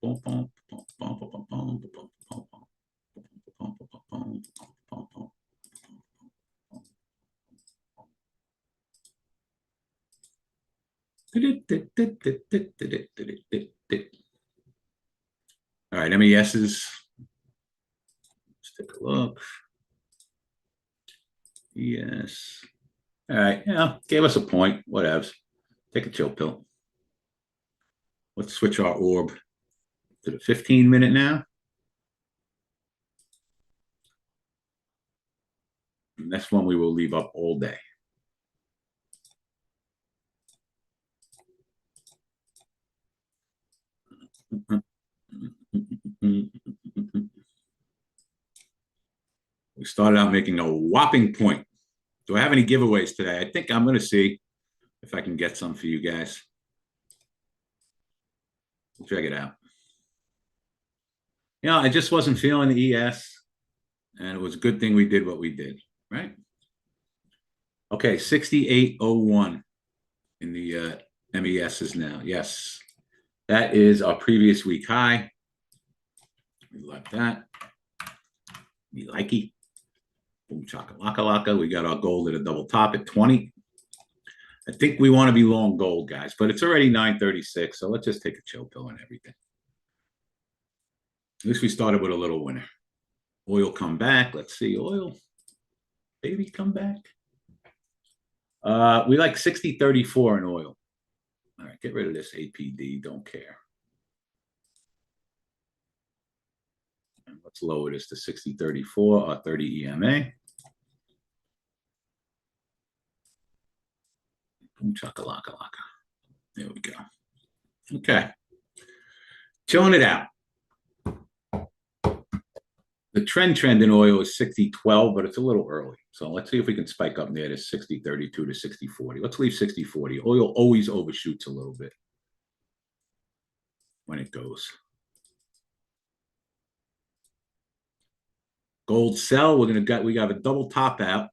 All right, MESs. Let's take a look. Yes. All right, yeah, gave us a point. Whatevs. Take a chill pill. Let's switch our orb to the 15-minute now. And that's one we will leave up all day. We started out making a whopping point. Do I have any giveaways today? I think I'm going to see if I can get some for you guys. We'll check it out. You know, I just wasn't feeling the ES, and it was a good thing we did what we did, right? Okay, 68.01 in the MESs now. Yes, that is our previous week high. We like that. We likey. Boom, chaka laka laka. We got our gold at a double top at 20. I think we want to be long gold, guys, but it's already 9:36, so let's just take a chill pill and everything. At least we started with a little winner. Oil come back. Let's see, oil. Baby, come back. We like 60.34 in oil. All right, get rid of this APD. Don't care. And let's lower this to 60.34 or 30 EMA. Boom, chaka laka laka. There we go. Okay. Chilling it out. The trend in oil is 60.12, but it's a little early. So let's see if we can spike up near to 60.32 to 60.40. Let's leave 60.40. Oil always overshoots a little bit when it goes. Gold sell, we got a double top out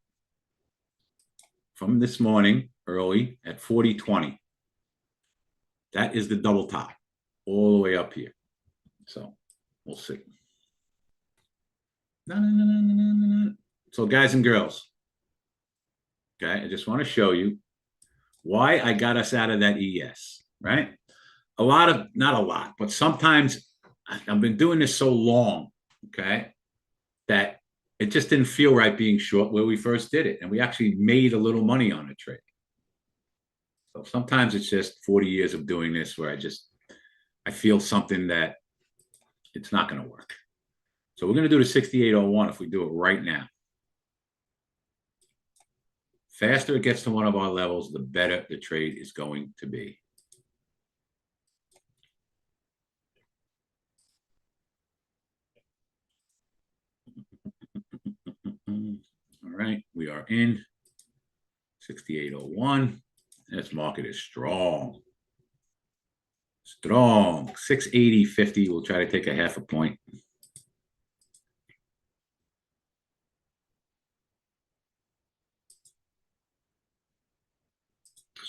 from this morning early at 40.20. That is the double top all the way up here. So we'll see. So guys and girls, okay, I just want to show you why I got us out of that ES, right? Not a lot, but sometimes I've been doing this so long, okay, that it just didn't feel right being short where we first did it. And we actually made a little money on the trade. So sometimes it's just 40 years of doing this where I feel something that it's not going to work. So we're going to do the 68.01 if we do it right now. Faster it gets to one of our levels, the better the trade is going to be. All right, we are in 68.01. This market is strong. Strong. 680.50. We'll try to take a half a point.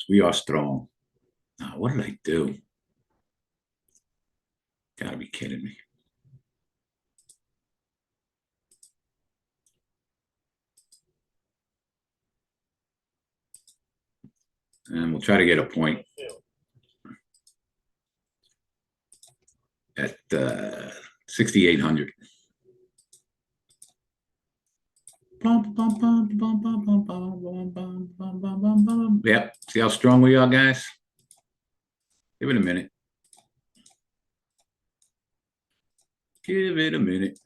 We are strong. Now, what did I do? Gotta be kidding me. And we'll try to get a point at 6,800. Yep. See how strong we are, guys? Give it a minute. Give it a minute.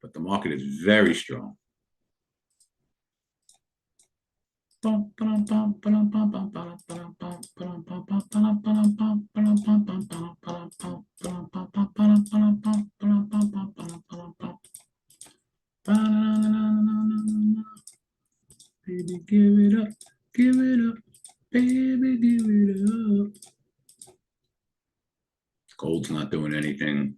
But the market is very strong. Baby, give it up, baby, give it up. Gold's not doing anything.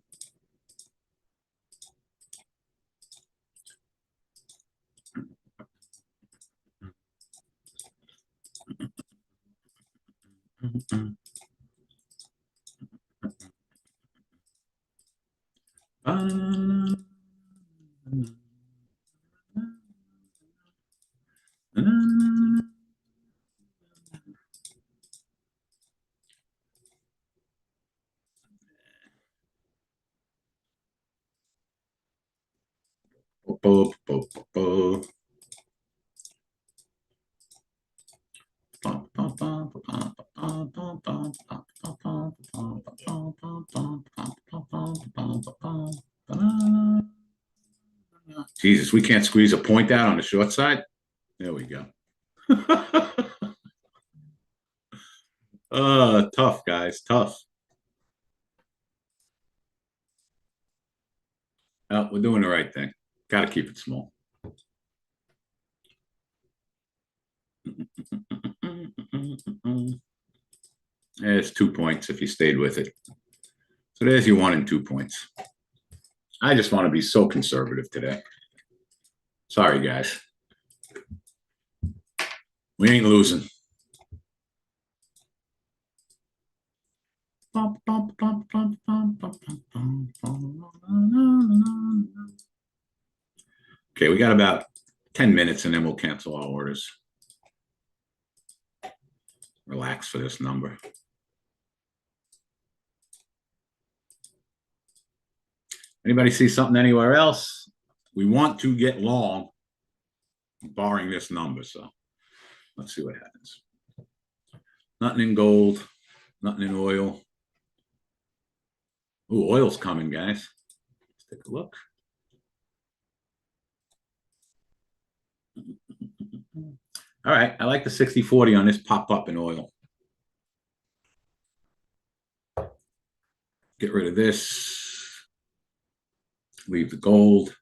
Jesus, we can't squeeze a point out on the short side. There we go. Tough, guys, tough. Oh, we're doing the right thing. Got to keep it small. It's 2 points if you stayed with it. So there's your 1 and 2 points. I just want to be so conservative today. Sorry, guys. We ain't losing. Okay, we got about 10 minutes and then we'll cancel our orders. Relax for this number. Anybody see something anywhere else? We want to get long, barring this number. So let's see what happens. Nothing in gold, nothing in oil. Ooh, oil's coming, guys. Let's take a look. All right, I like the 60-40 on this pop up in oil. Get rid of this. Leave the gold.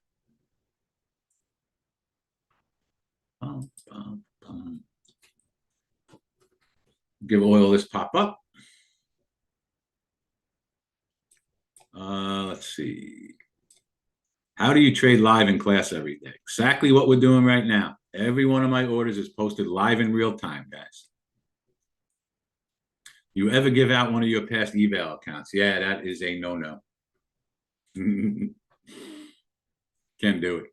Give oil this pop up. Let's see. How do you trade live in class every day? Exactly what we're doing right now. Every one of my orders is posted live in real time, guys. You ever give out one of your past eval accounts? Yeah, that is a no-no. Can't do it.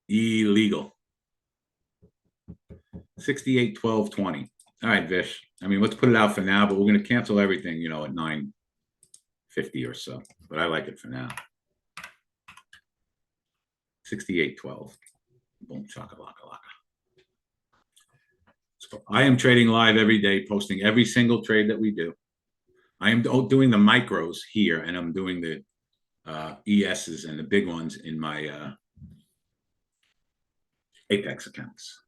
Illegal. 68, 12, 20. All right, Vish. I mean, let's put it out for now, but we're going to cancel everything, you know, at 9:50 or so. But I like it for now. 68, 12. Boom, chaka-laka-laka. So I am trading live every day, posting every single trade that we do. I am doing the micros here, and I'm doing the ESs and the big ones in my Apex accounts.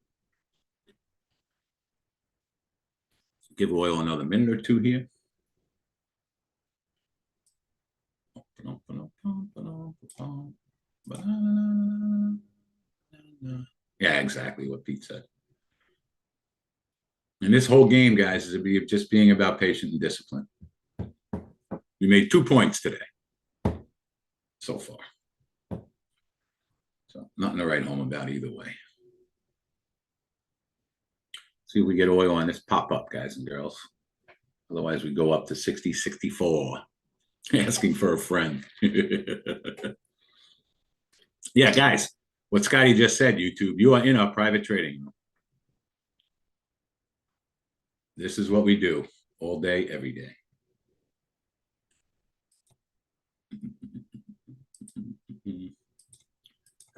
Give oil another minute or two here. Yeah, exactly what Pete said. And this whole game, guys, is just being about patience and discipline. We made 2 points today so far. So nothing to write home about either way. See if we get oil on this pop up, guys and girls. Otherwise, we go up to 60, 64. Asking for a friend. Yeah, guys, what Scotty just said, YouTube, you are in our private trading room. This is what we do all day, every day.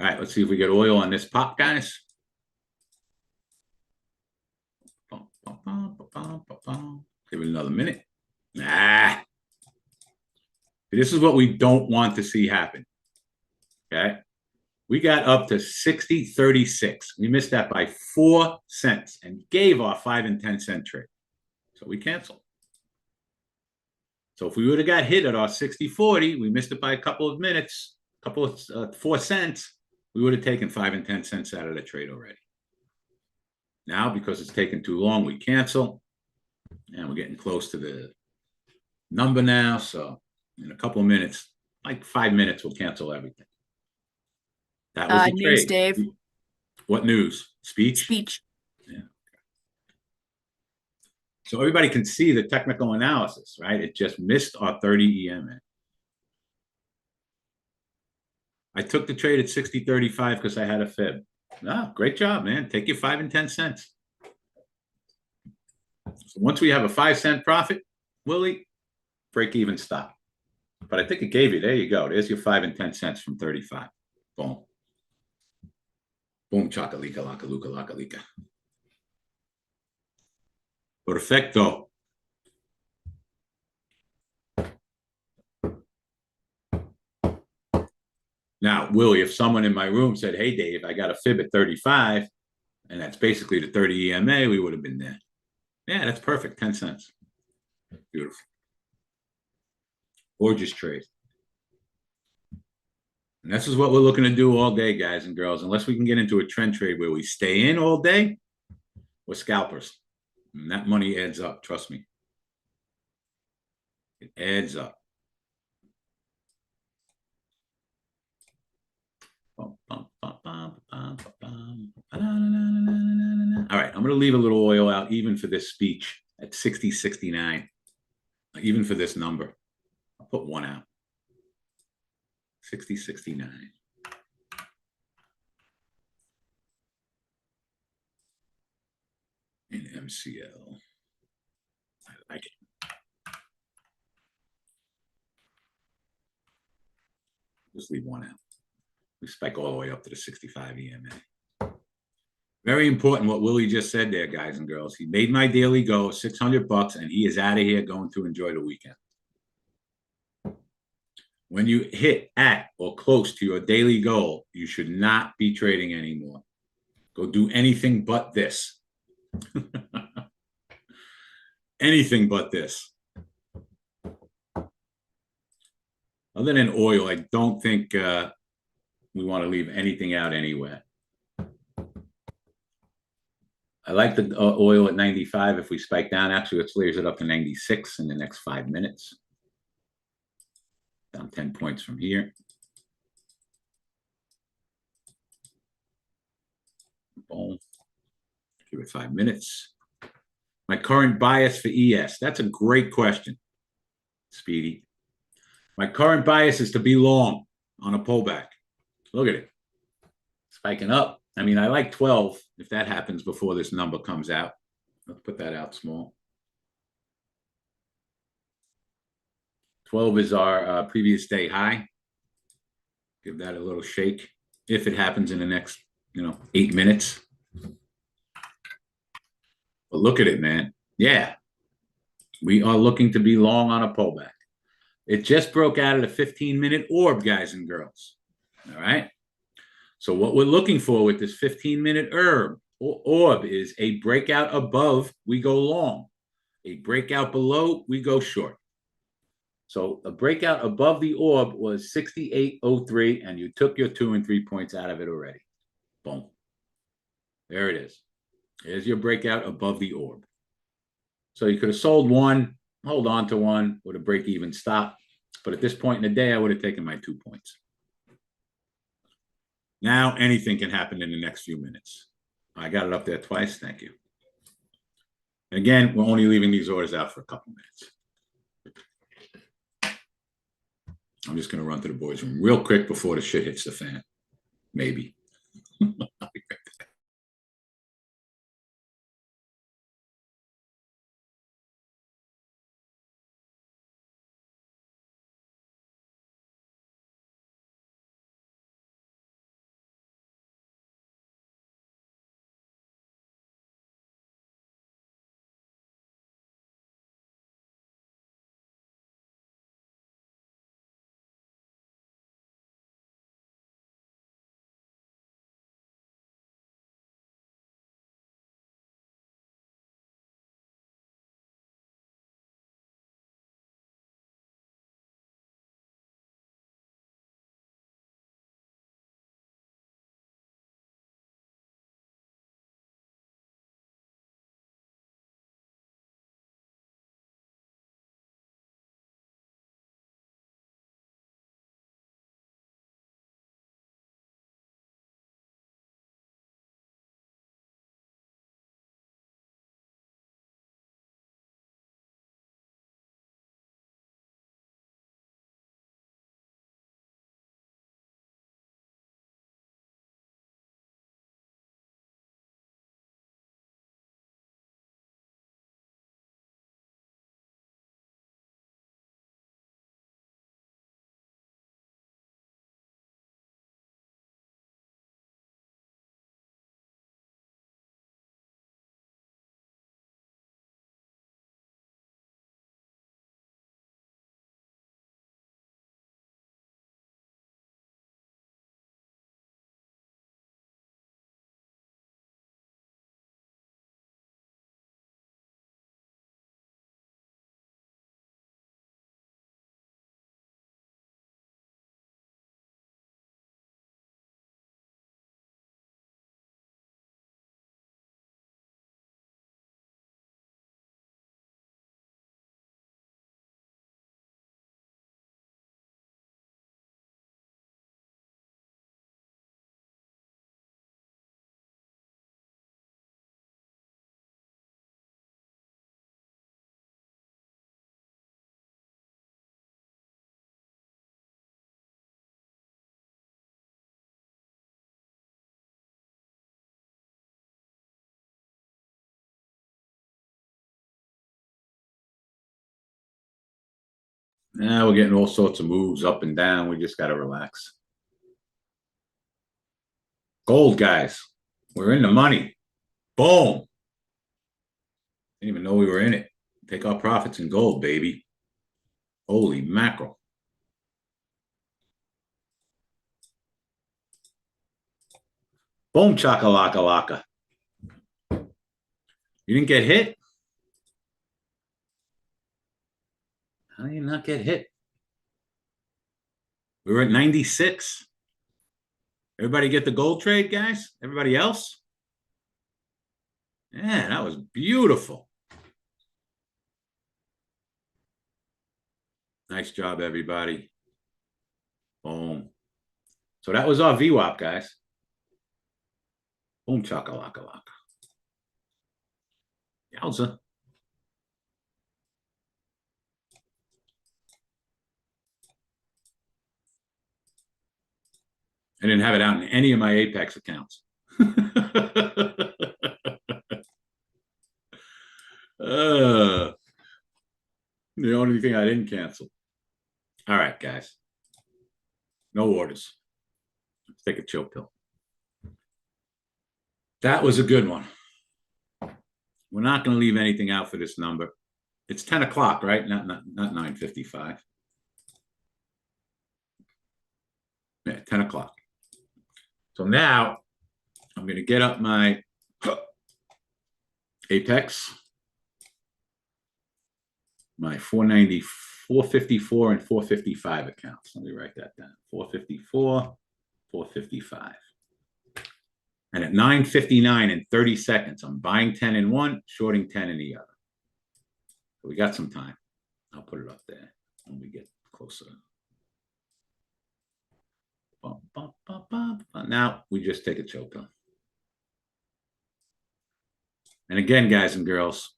All right, let's see if we get oil on this pop, guys. Give it another minute. This is what we don't want to see happen. Okay. We got up to 60.36. We missed that by 4 cents and gave our 5 and 10 cent trade. So we canceled. So if we would have got hit at our 60.40, we missed it by a couple of minutes, 4 cents, we would have taken 5 and 10 cents out of the trade already. Now, because it's taken too long, we cancel. And we're getting close to the number now. So in a couple of minutes, like 5 minutes, we'll cancel everything. That was the news, trade. Dave. What news? Speech? Speech. Yeah. So everybody can see the technical analysis, right? It just missed our 30 EMA. I took the trade at 60.35 because I had a fib. Great job, man. Take your 5 and 10 cents. So once we have a 5 cent profit, Willie, break even stop. But I think it gave you, there you go. There's your 5 and 10 cents from 35. Boom. Boom, chakalika, laka, luka, laka, lika. Perfecto. Now, Willie, if someone in my room said, hey, Dave, I got a fib at 35, and that's basically the 30 EMA, we would have been there. Yeah, that's perfect. 10 cents. Beautiful. Gorgeous trade. And this is what we're looking to do all day, guys and girls. Unless we can get into a trend trade where we stay in all day, we're scalpers. And that money adds up, trust me. It adds up. All right, I'm going to leave a little oil out even for this speech at 60.69, even for this number. I'll put one out. 60.69. In MCL. I like it. Just leave one out. We spike all the way up to the 65 EMA. Very important what Willie just said there, guys and girls. He made my daily go $600 and he is out of here going to enjoy the weekend. When you hit at or close to your daily goal, you should not be trading anymore. Go do anything but this. Anything but this. Other than oil, I don't think we want to leave anything out anywhere. I like the oil at 95. If we spike down, actually, let's raise it up to 96 in the next 5 minutes. Down 10 points from here. Boom. Give it 5 minutes. My current bias for ES. That's a great question, Speedy. My current bias is to be long on a pullback. Look at it. Spiking up. I mean, I like 12 if that happens before this number comes out. Let's put that out small. 12 is our previous day high. Give that a little shake if it happens in the next, 8 minutes. But look at it, man. Yeah. We are looking to be long on a pullback. It just broke out of the 15-minute orb, guys and girls. All right. So what we're looking for with this 15-minute orb is a breakout above, we go long. A breakout below, we go short. So a breakout above the orb was 68.03, and you took your 2 and 3 points out of it already. Boom. There it is. There's your breakout above the orb. So you could have sold one, hold on to one with a break-even stop. But at this point in the day, I would have taken my 2 points. Now anything can happen in the next few minutes. I got it up there twice. Thank you. And again, we're only leaving these orders out for a couple minutes. I'm just going to run to the boys' room real quick before the shit hits the fan. Maybe. Now we're getting all sorts of moves up and down. We just got to relax. Gold, guys. We're in the money. Boom. Didn't even know we were in it. Take our profits in gold, baby. Holy mackerel. Boom, chakalaka laka. You didn't get hit? How do you not get hit? We were at 96. Everybody get the gold trade, guys? Everybody else? Yeah, that was beautiful. Nice job, everybody. Boom. So that was our VWAP, guys. Boom, chakalaka laka. Yowza. I didn't have it out in any of my Apex accounts. The only thing I didn't cancel. All right, guys. No orders. Let's take a chill pill. That was a good one. We're not going to leave anything out for this number. It's 10 o'clock, right? Not 9:55. Yeah, 10 o'clock. So now I'm going to get up my Apex, my 490, 454, and 455 accounts. Let me write that down. 454, 455. And at 9:59 and 30 seconds, I'm buying 10 in one, shorting 10 in the other. So we got some time. I'll put it up there when we get closer. Now we just take a chill pill. And again, guys and girls,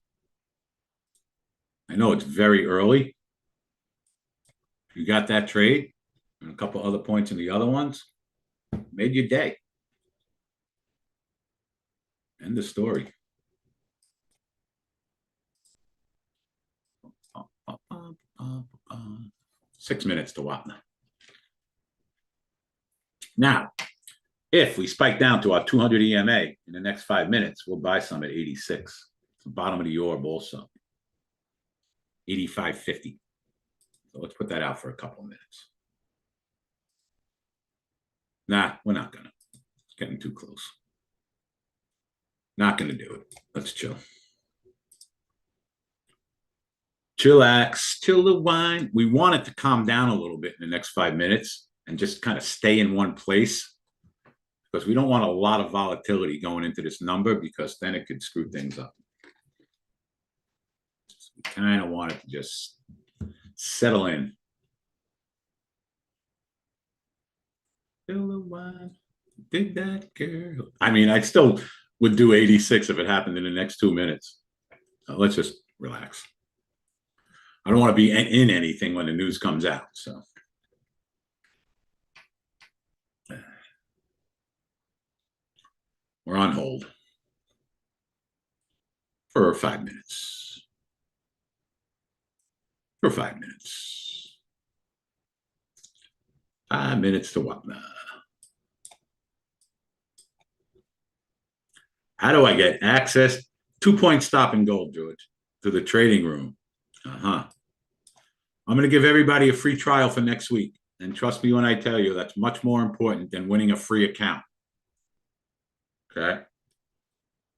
I know it's very early. You got that trade and a couple other points in the other ones, made your day. End the story. Six minutes to WAPNA. Now, if we spike down to our 200 EMA in the next 5 minutes, we'll buy some at 86. It's the bottom of the orb also. 85.50. So let's put that out for a couple of minutes. Nah, we're not gonna. It's getting too close. Not gonna do it. Let's chill. Chillax, chill the wine. We want it to calm down a little bit in the next 5 minutes and just kind of stay in one place, because we don't want a lot of volatility going into this number, because then it could screw things up. So we kind of want it to just settle in. Chill the wine. Dig that girl. I mean, I still would do 86 if it happened in the next 2 minutes. Let's just relax. I don't want to be in anything when the news comes out. So we're on hold for 5 minutes. For 5 minutes. 5 minutes to what now? How do I get access? 2-point stop in gold, George, to the trading room. I'm going to give everybody a free trial for next week. And trust me when I tell you, that's much more important than winning a free account. Okay?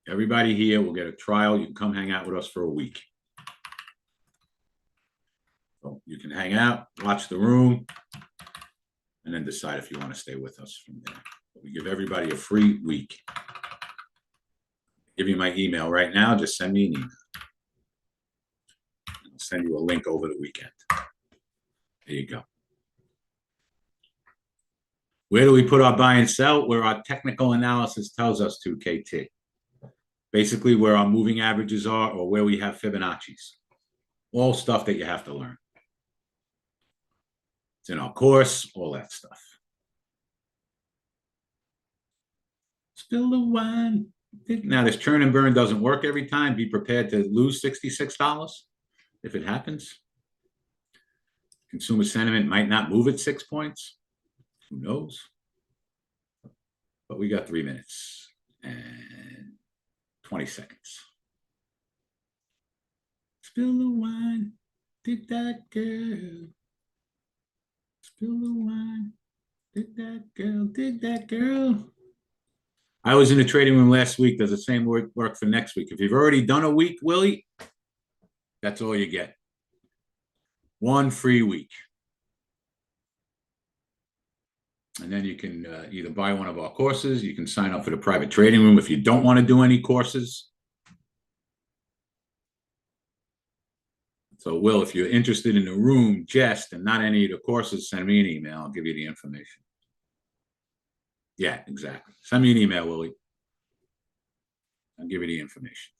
Everybody here will get a trial. You can come hang out with us for a week. So you can hang out, watch the room, and then decide if you want to stay with us from there. But we give everybody a free week. Give you my email right now. Just send me an email. I'll send you a link over the weekend. There you go. Where do we put our buy and sell? Where our technical analysis tells us to, KT. Basically where our moving averages are, or where we have Fibonacci's. All stuff that you have to learn. It's in our course, all that stuff. Spill the wine. Now, this churn and burn doesn't work every time. Be prepared to lose $66 if it happens. Consumer sentiment might not move at 6 points. Who knows? But we got 3 minutes and 20 seconds. Spill the wine, dig that girl. Spill the wine, dig that girl, dig that girl. I was in the trading room last week. Does the same work for next week? If you've already done a week, Willie, that's all you get. 1 free week. And then you can either buy one of our courses. You can sign up for the private trading room if you don't want to do any courses. So, Will, if you're interested in the room, just and not any of the courses, send me an email. I'll give you the information. Yeah, exactly. Send me an email, Willie. I'll give you the information.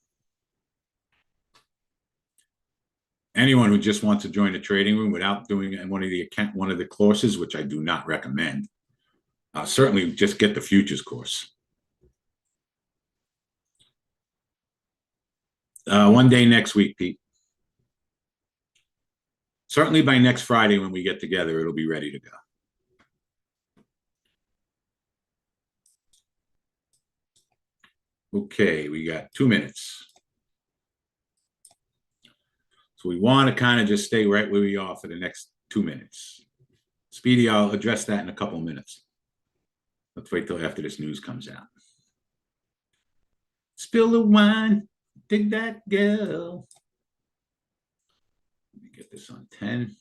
Anyone who just wants to join the trading room without doing one of the courses, which I do not recommend, certainly just get the futures course. One day next week, Pete. Certainly by next Friday when we get together, it'll be ready to go. Okay, we got 2 minutes. So we want to kind of just stay right where we are for the next 2 minutes. Speedy, I'll address that in a couple of minutes. Let's wait till after this news comes out. Spill the wine, dig that girl. Let me get this on 10.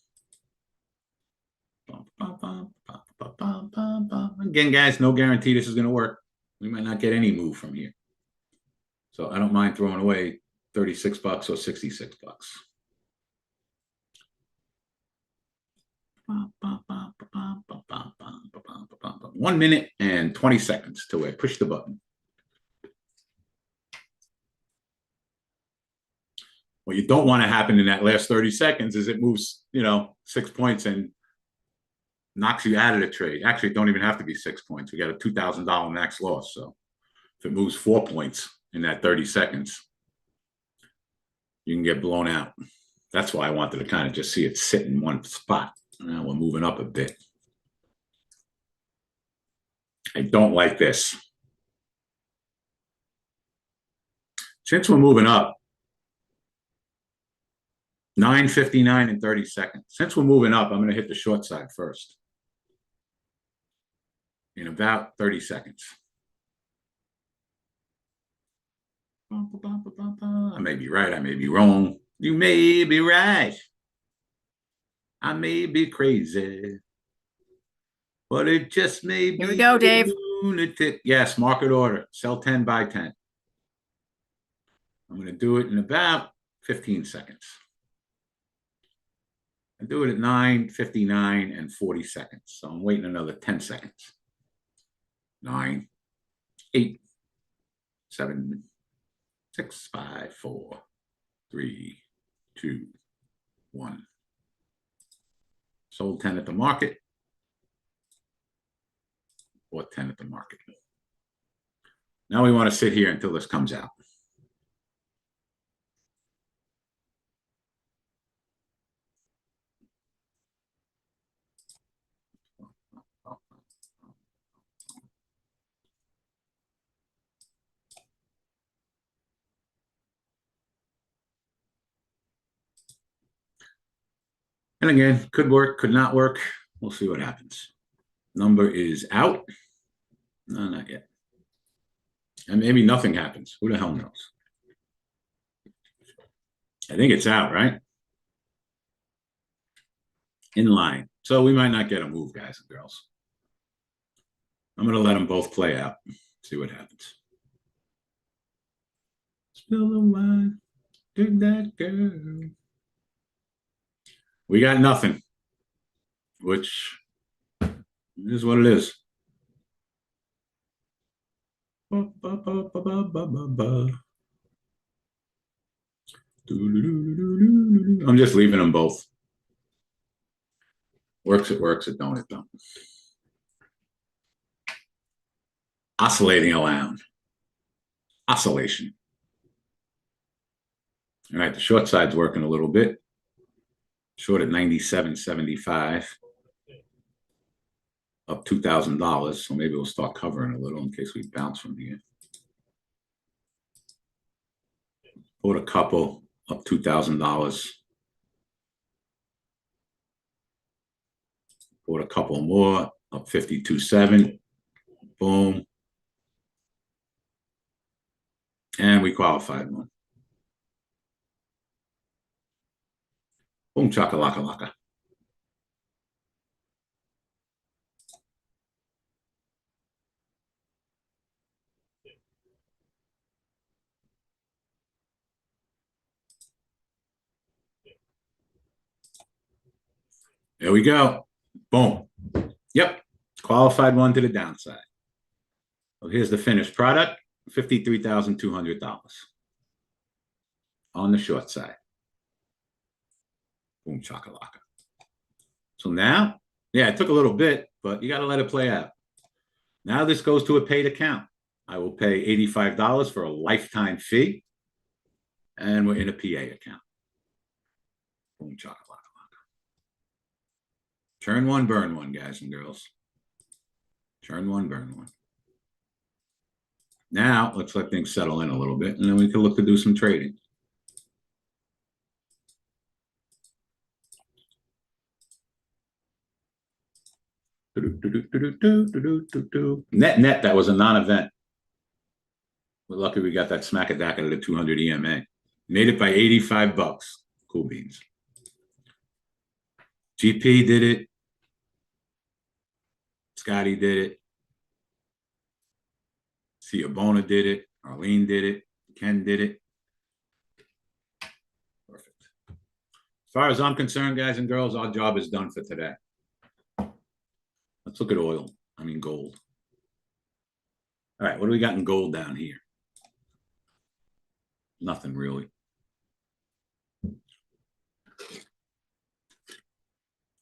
Again, guys, no guarantee this is going to work. We might not get any move from here. So I don't mind throwing away 36 bucks or 66 bucks. One minute and 20 seconds till I push the button. What you don't want to happen in that last 30 seconds is it moves, 6 points and knocks you out of the trade. Actually, it don't even have to be 6 points. We got a $2,000 max loss. So if it moves 4 points in that 30 seconds, you can get blown out. That's why I wanted to kind of just see it sit in one spot. Now we're moving up a bit. I don't like this. Since we're moving up, 9:59 and 30 seconds. Since we're moving up, I'm going to hit the short side first in about 30 seconds. I may be right. I may be wrong. You may be right. I may be crazy. But it just may be. Here we go, Dave. Lunatic. Yes, market order. Sell 10, buy 10. I'm going to do it in about 15 seconds. I do it at 9:59 and 40 seconds. So I'm waiting another 10 seconds. 9, 8, 7, 6, 5, 4, 3, 2, 1. Sold 10 at the market. Bought 10 at the market. Now we want to sit here until this comes out. And again, could work, could not work. We'll see what happens. Number is out. No, not yet. And maybe nothing happens. Who the hell knows? I think it's out, right? In line. So we might not get a move, guys and girls. I'm going to let them both play out. See what happens. Spill the wine. Dig that girl. We got nothing, which is what it is. I'm just leaving them both. Works, it works. It don't, it don't. Oscillating around. Oscillation. All right, the short side's working a little bit. Short at 97.75. Up $2,000. So maybe we'll start covering a little in case we bounce from here. Bought a couple up $2,000. Bought a couple more up 52.7. Boom. And we qualified one. Boom, chakalaka laka. There we go. Boom. Yep. Qualified one to the downside. Well, here's the finished product. $53,200 on the short side. Boom, chakalaka. So now, yeah, it took a little bit, but you got to let it play out. Now this goes to a paid account. I will pay $85 for a lifetime fee, and we're in a PA account. Boom, chakalaka. Turn one, burn one, guys and girls. Turn one, burn one. Now, let's let things settle in a little bit, and then we can look to do some trading. Net, that was a non-event. We're lucky we got that smack-a-dack out of the 200 EMA. Made it by 85 bucks. Cool beans. GP did it. Scotty did it. Ciabona did it. Arlene did it. Ken did it. Perfect. As far as I'm concerned, guys and girls, our job is done for today. Let's look at oil. I mean, gold. All right, what do we got in gold down here? Nothing really.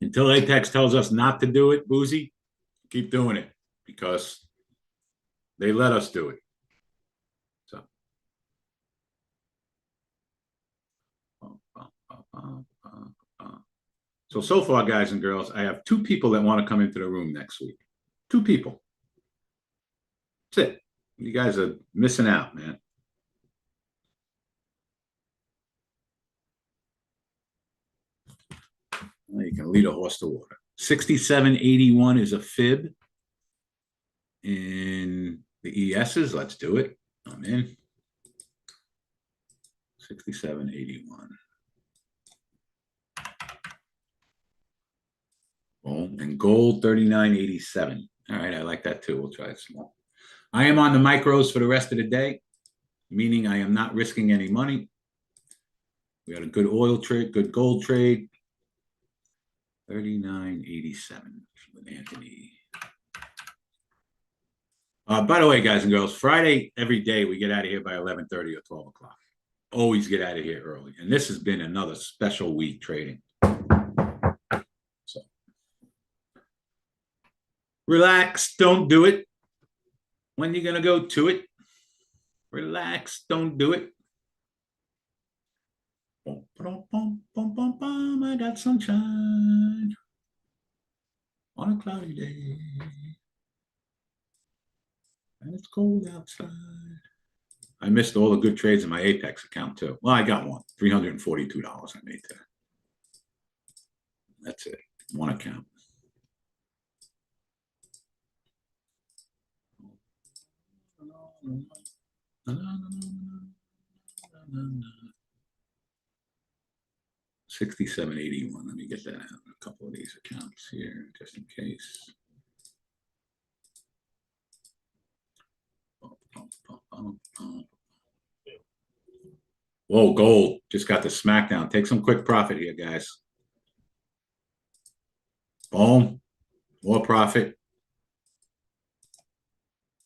Until Apex tells us not to do it, Boozy, keep doing it because they let us do it. So far, guys and girls, I have 2 people that want to come into the room next week. 2 people. That's it. You guys are missing out, man. Well, you can lead a horse to water. 67.81 is a fib in the ESs. Let's do it. I'm in. 67.81. Boom. And gold 39.87. All right, I like that too. We'll try it small. I am on the micros for the rest of the day, meaning I am not risking any money. We got a good oil trade, good gold trade. 39.87 with Anthony. By the way, guys and girls, Friday, every day we get out of here by 11:30 or 12 o'clock. Always get out of here early. And this has been another special week trading. So relax, don't do it. When you going to go to it? Relax, don't do it. I got sunshine on a cloudy day. And it's cold outside. I missed all the good trades in my Apex account too. Well, I got one. $342 I made there. That's it. One account. $67.81. Let me get that out of a couple of these accounts here, just in case. Whoa, gold just got the smackdown. Take some quick profit here, guys. Boom. More profit.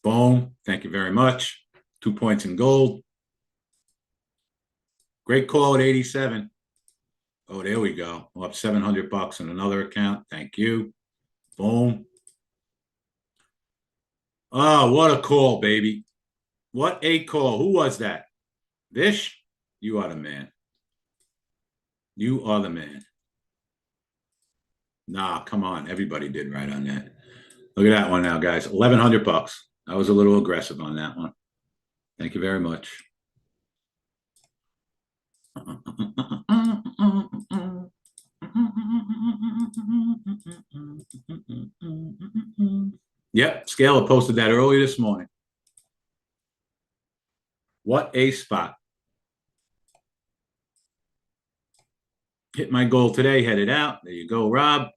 Boom. Thank you very much. 2 points in gold. Great call at 87. Oh, there we go. We're up $700 in another account. Thank you. Boom. Oh, what a call, baby. What a call. Who was that? Vish? You are the man. You are the man. Nah, come on. Everybody did right on that. Look at that one now, guys. $1,100. I was a little aggressive on that one. Thank you very much. Yep, Scaler posted that early this morning. What a spot. Hit my goal today, headed out. There you go, Rob.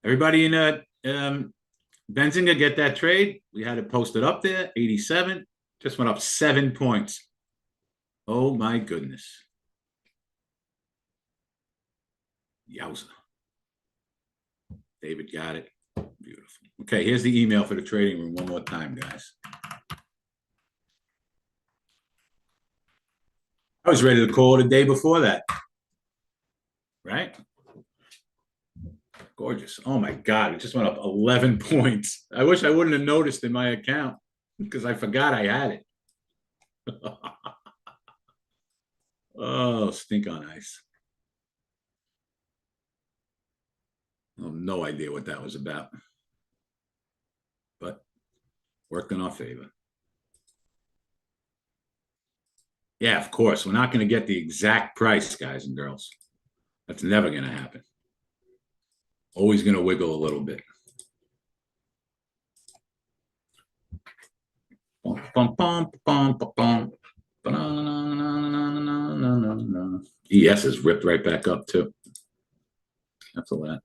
Everybody in Benzinga, get that trade. We had it posted up there, 87. Just went up 7 points. Oh my goodness. Yowza. David got it. Beautiful. Okay, here's the email for the trading room one more time, guys. I was ready to call it a day before that. Right? Gorgeous. Oh my God, it just went up 11 points. I wish I wouldn't have noticed in my account because I forgot I had it. Oh, stink on ice. I have no idea what that was about, but worked in our favor. Yeah, of course. We're not going to get the exact price, guys and girls. That's never going to happen. Always going to wiggle a little bit. ES is ripped right back up too. That's a lot.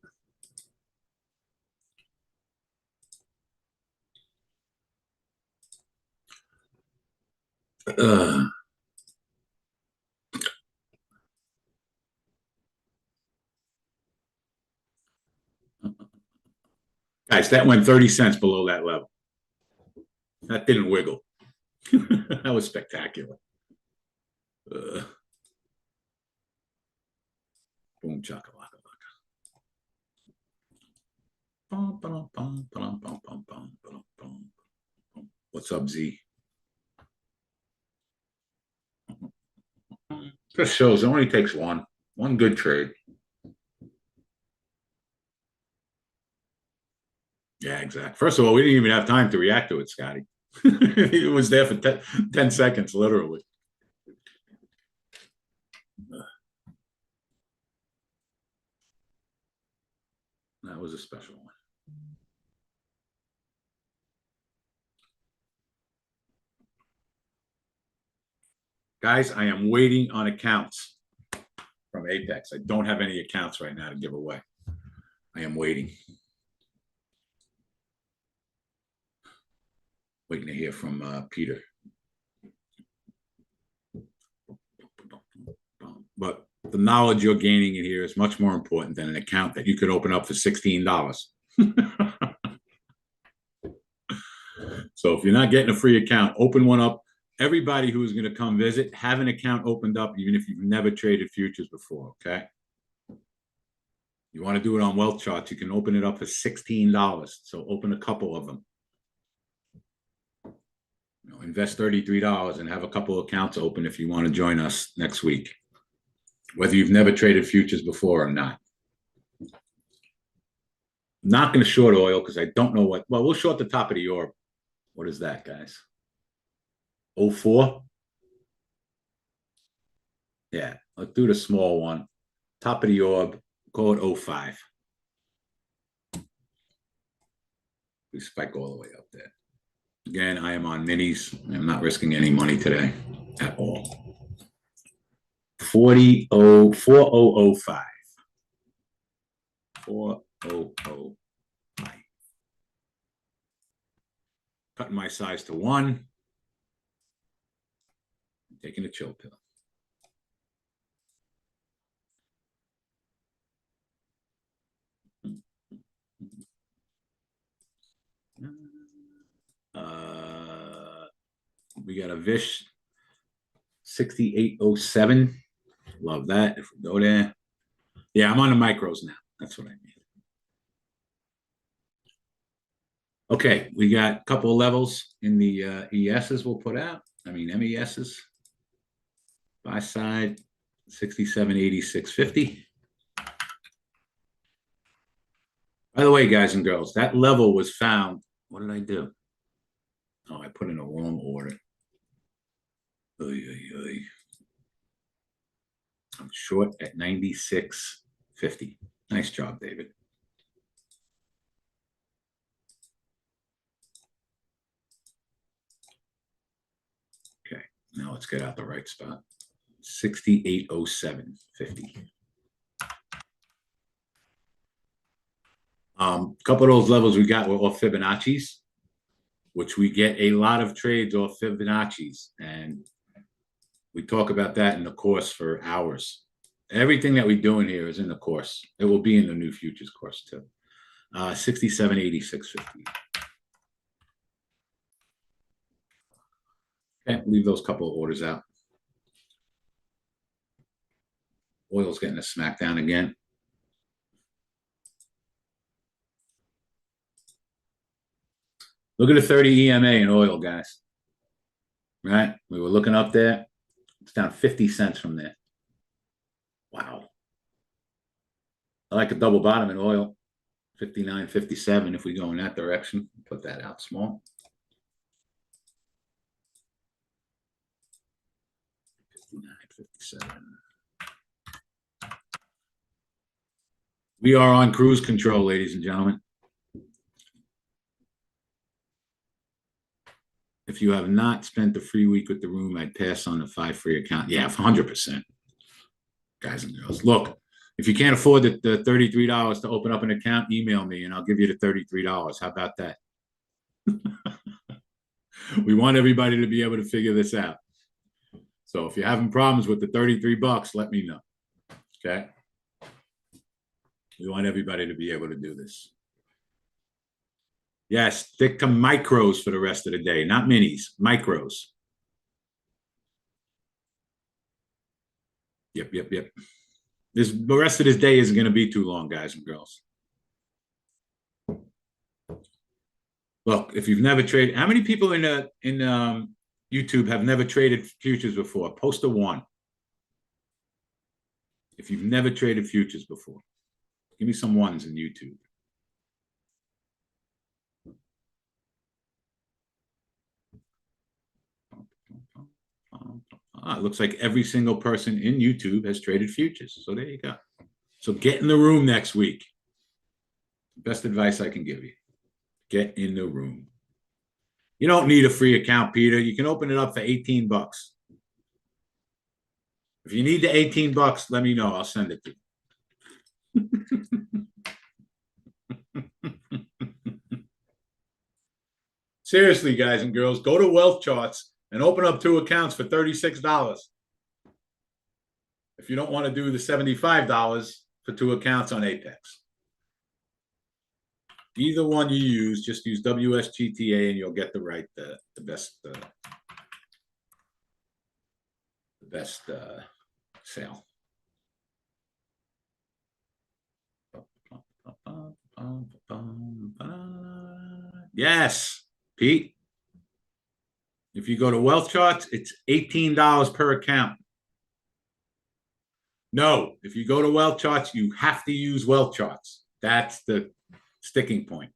Guys, that went 30 cents below that level. That didn't wiggle. That was spectacular. Boom, chakalaka. What's up, Z? Just shows it only takes one good trade. Yeah, exactly. First of all, we didn't even have time to react to it, Scotty. It was there for 10 seconds, literally. That was a special one. Guys, I am waiting on accounts from Apex. I don't have any accounts right now to give away. I am waiting. Waiting to hear from Peter. But the knowledge you're gaining in here is much more important than an account that you could open up for $16. So if you're not getting a free account, open one up. Everybody who is going to come visit, have an account opened up, even if you've never traded futures before, okay? You want to do it on Wealth Charts, you can open it up for $16. So open a couple of them. You know, invest $33 and have a couple of accounts open if you want to join us next week, whether you've never traded futures before or not. I'm not going to short oil because I don't know what. Well, we'll short the top of the orb. What is that, guys? 04? Yeah, let's do the small one. Top of the orb, call it 05. We spike all the way up there. Again, I am on minis. I'm not risking any money today at all. 4005. 4005. Cutting my size to 1. Taking a chill pill. We got a Vish 6807. Love that. If we go there. Yeah, I'm on the micros now. That's what I mean. Okay, we got a couple of levels in the ESs we'll put out. I mean, MESs. Buy side, 67.80, 650. By the way, guys and girls, that level was found. What did I do? Oh, I put in a wrong order. Oy, oy, oy. I'm short at 96.50. Nice job, David. Okay, now let's get out the right spot. 68.07.50. A couple of those levels we got were off Fibonacci's, which we get a lot of trades off Fibonacci's. And we talk about that in the course for hours. Everything that we do in here is in the course. It will be in the new futures course too. 67.86.50. Okay, leave those couple of orders out. Oil's getting a smackdown again. Look at the 30 EMA in oil, guys. Right? We were looking up there. It's down 50 cents from there. Wow. I like a double bottom in oil. 59.57 if we go in that direction. Put that out small. 59.57. We are on cruise control, ladies and gentlemen. If you have not spent the free week with the room, I'd pass on the 5 free account. Yeah, 100%. Guys and girls, look, if you can't afford the $33 to open up an account, email me and I'll give you the $33. How about that? We want everybody to be able to figure this out. So if you're having problems with the 33 bucks, let me know. Okay. We want everybody to be able to do this. Yes, stick to micros for the rest of the day, not minis, micros. Yep. The rest of this day isn't going to be too long, guys and girls. Look, if you've never traded, how many people in YouTube have never traded futures before? Post a 1. If you've never traded futures before, give me some 1s in YouTube. It looks like every single person in YouTube has traded futures. So there you go. So get in the room next week. Best advice I can give you. Get in the room. You don't need a free account, Peter. You can open it up for 18 bucks. If you need the 18 bucks, let me know. I'll send it to you. Seriously, guys and girls, go to Wealth Charts and open up 2 accounts for $36. If you don't want to do the $75 for 2 accounts on Apex. Either one you use, just use WSGTA and you'll get the right, the best sale. Yes, Pete. If you go to Wealth Charts, it's $18 per account. No, if you go to Wealth Charts, you have to use Wealth Charts. That's the sticking point.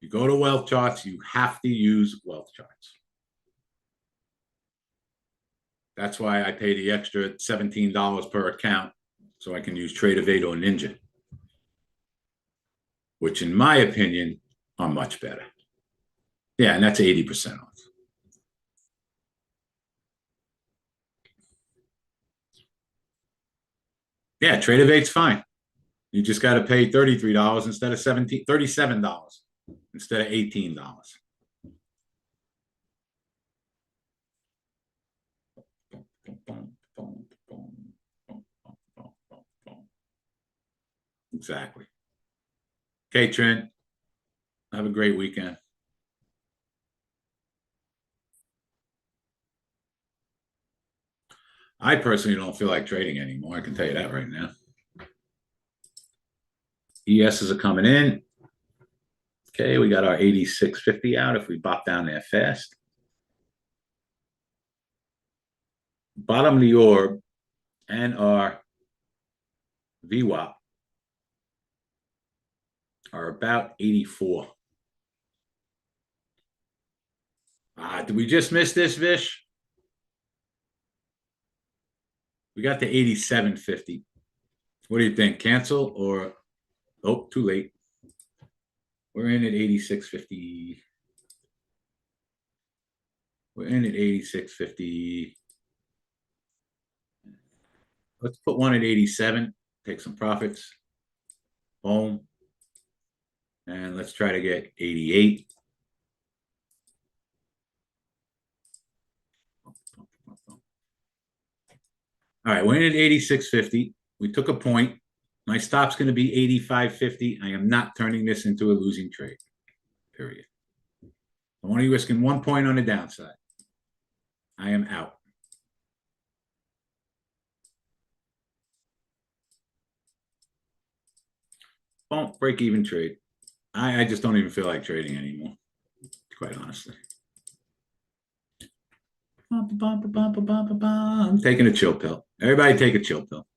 You go to Wealth Charts, you have to use Wealth Charts. That's why I pay the extra $17 per account so I can use Tradeovate or Ninja, which in my opinion are much better. Yeah, and that's 80% off. Yeah, Tradeovate's fine. You just got to pay $33 instead of $37 instead of $18. Exactly. Okay, Trent. Have a great weekend. I personally don't feel like trading anymore. I can tell you that right now. ESs are coming in. Okay, we got our 86.50 out if we bop down there fast. Bottom of the orb and our VWAP are about 84. Did we just miss this, Vish? We got to 87.50. What do you think? Cancel or, oh, too late. We're in at 86.50. We're in at 86.50. Let's put one at 87, take some profits. Boom. And let's try to get 88. All right, we're in at 86.50. We took a point. My stop's going to be 85.50. I am not turning this into a losing trade, period. I'm only risking 1 point on the downside. I am out. Boom, break even trade. I just don't even feel like trading anymore, quite honestly. I'm taking a chill pill. Everybody take a chill pill.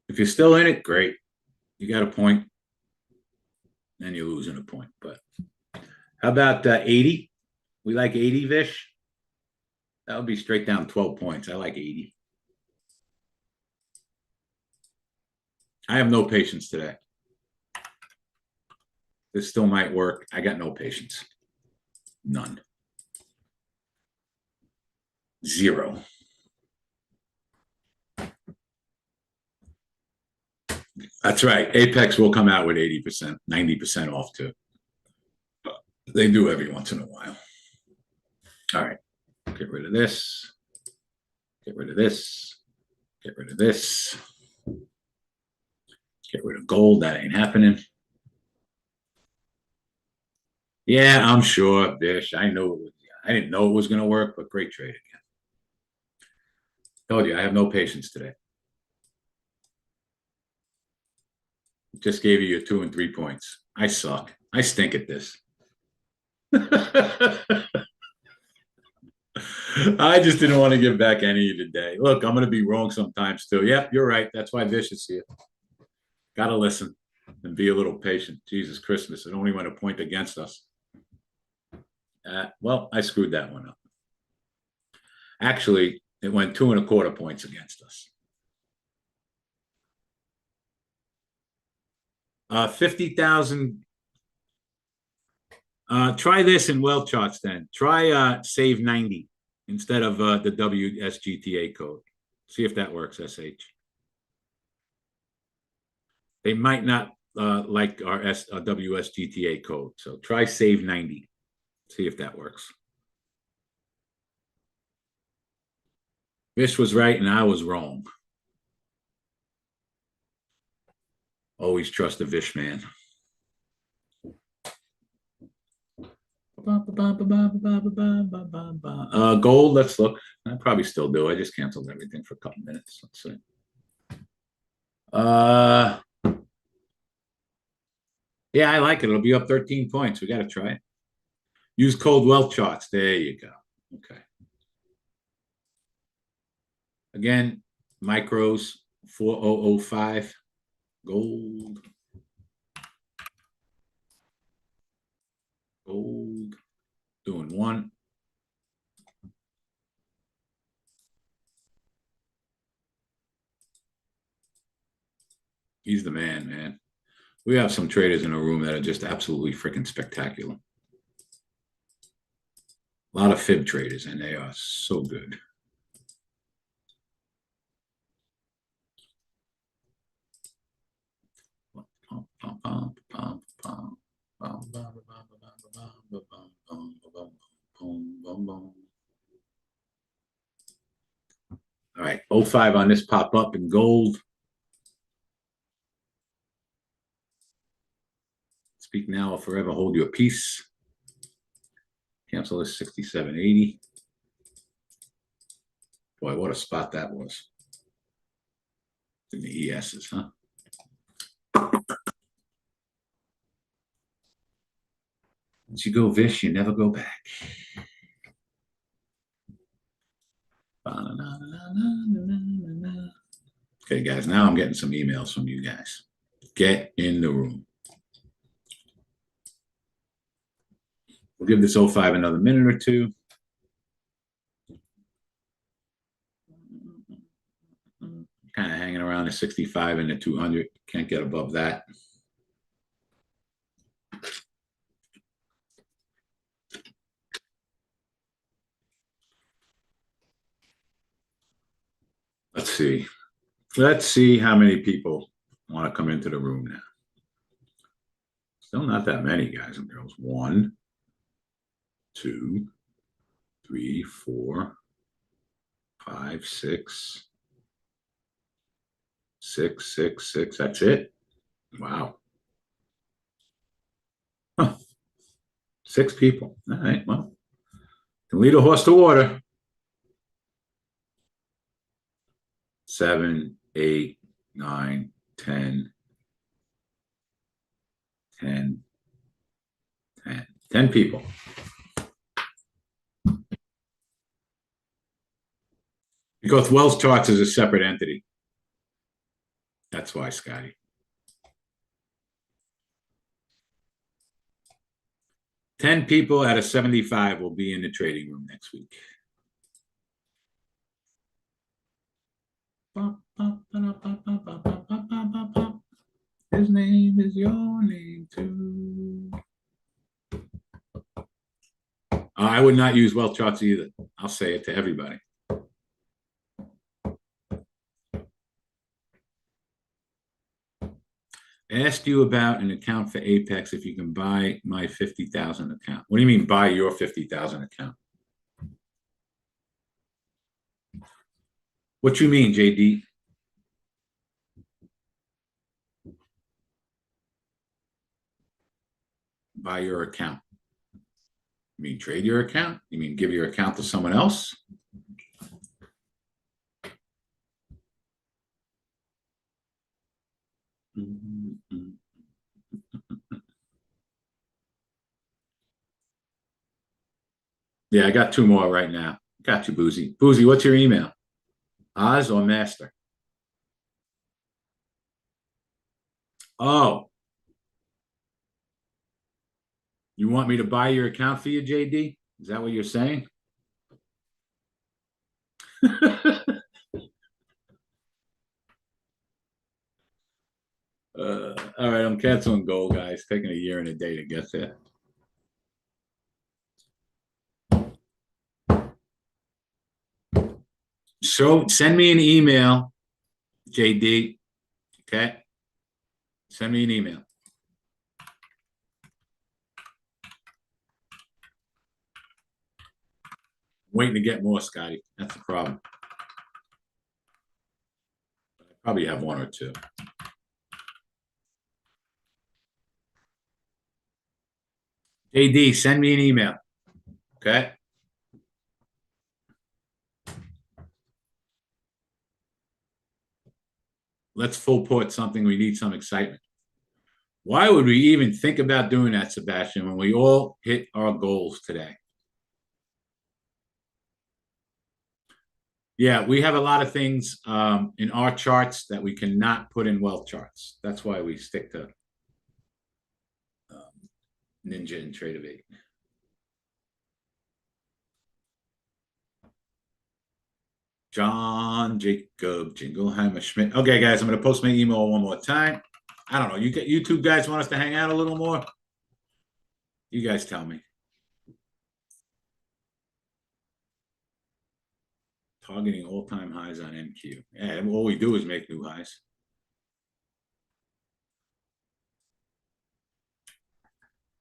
If you're still in it, great. You got a point. Then you're losing a point. But how about 80? We like 80, Vish? That would be straight down 12 points. I like 80. I have no patience today. This still might work. I got no patience. None. Zero. That's right. Apex will come out with 80%, 90% off too. They do every once in a while. All right. Get rid of this. Get rid of this. Get rid of this. Get rid of gold. That ain't happening. Yeah, I'm sure, Bish. I didn't know it was going to work, but great trade again. Told you, I have no patience today. Just gave you your 2 and 3 points. I suck. I stink at this. I just didn't want to give back any today. Look, I'm going to be wrong sometimes too. Yep, you're right. That's why Vish is here. Got to listen and be a little patient. Jesus Christmas. It only went a point against us. Well, I screwed that one up. Actually, it went 2 1/4 points against us. 50,000. Try this in well charts then. Try save 90 instead of the WSGTA code. See if that works, SH. They might not like our WSGTA code. So try save 90. See if that works. Vish was right and I was wrong. Always trust the Vish man. Gold, let's look. I probably still do. I just canceled everything for a couple minutes. Let's see. Yeah, I like it. It'll be up 13 points. We got to try it. Use cold wealth charts. There you go. Okay. Again, micros 4005. Gold. Gold. Doing one. He's the man, man. We have some traders in a room that are just absolutely freaking spectacular. A lot of fib traders, and they are so good. All right, 05 on this pop up in gold. Speak now or forever hold your peace. Cancel this 67.80. Boy, what a spot that was. In the ESs, huh? Once you go Vish, you never go back. Okay, guys, now I'm getting some emails from you guys. get in the room. We'll give this 05 another minute or two. Kind of hanging around the 65 and the 200. Can't get above that. Let's see. Let's see how many people want to come into the room now. Still not that many, guys and girls. 1, 2, 3, 4, 5, 6. 6, 6, 6. That's it. Wow. Huh. 6 people. All right. Well, can lead a horse to water. 7, 8, 9, 10, 10, 10. 10 people. Because Wells Charts is a separate entity. That's why, Scotty. 10 people out of 75 will be in the trading room next week. His name is your name too. I would not use Wealth Charts either. I'll say it to everybody. Asked you about an account for Apex if you can buy my 50,000 account. What do you mean buy your 50,000 account? What you mean, JD? Buy your account. You mean trade your account? You mean give your account to someone else? Yeah, I got 2 more right now. Got you, Boozy. Boozy, what's your email? Oz or Master? Oh. You want me to buy your account for you, JD? Is that what you're saying? All right, I'm canceling gold, guys. Taking a year and a day to get there. So send me an email, JD. Okay? Send me an email. Waiting to get more, Scotty. That's the problem. I probably have 1 or 2. JD, send me an email. Okay? Let's full port something. We need some excitement. Why would we even think about doing that, Sebastian, when we all hit our goals today? Yeah, we have a lot of things in our charts that we cannot put in wealth charts. That's why we stick to Ninja and Trade of 8. John Jacob Jingleheimer Schmidt. Okay, guys, I'm going to post my email one more time. I don't know. You 2 guys want us to hang out a little more? You guys tell me. Targeting all-time highs on NQ. Yeah, all we do is make new highs.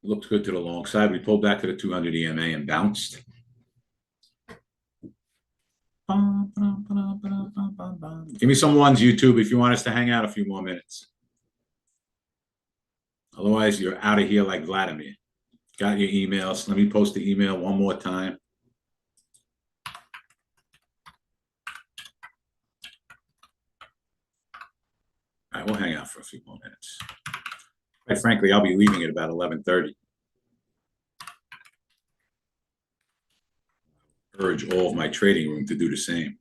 Looks good to the long side. We pulled back to the 200 EMA and bounced. Give me some ones, YouTube, if you want us to hang out a few more minutes. Otherwise, you're out of here like Vladimir. Got your emails. Let me post the email one more time. All right, we'll hang out for a few more minutes. Quite frankly, I'll be leaving at about 11:30. Urge all of my trading room to do the same.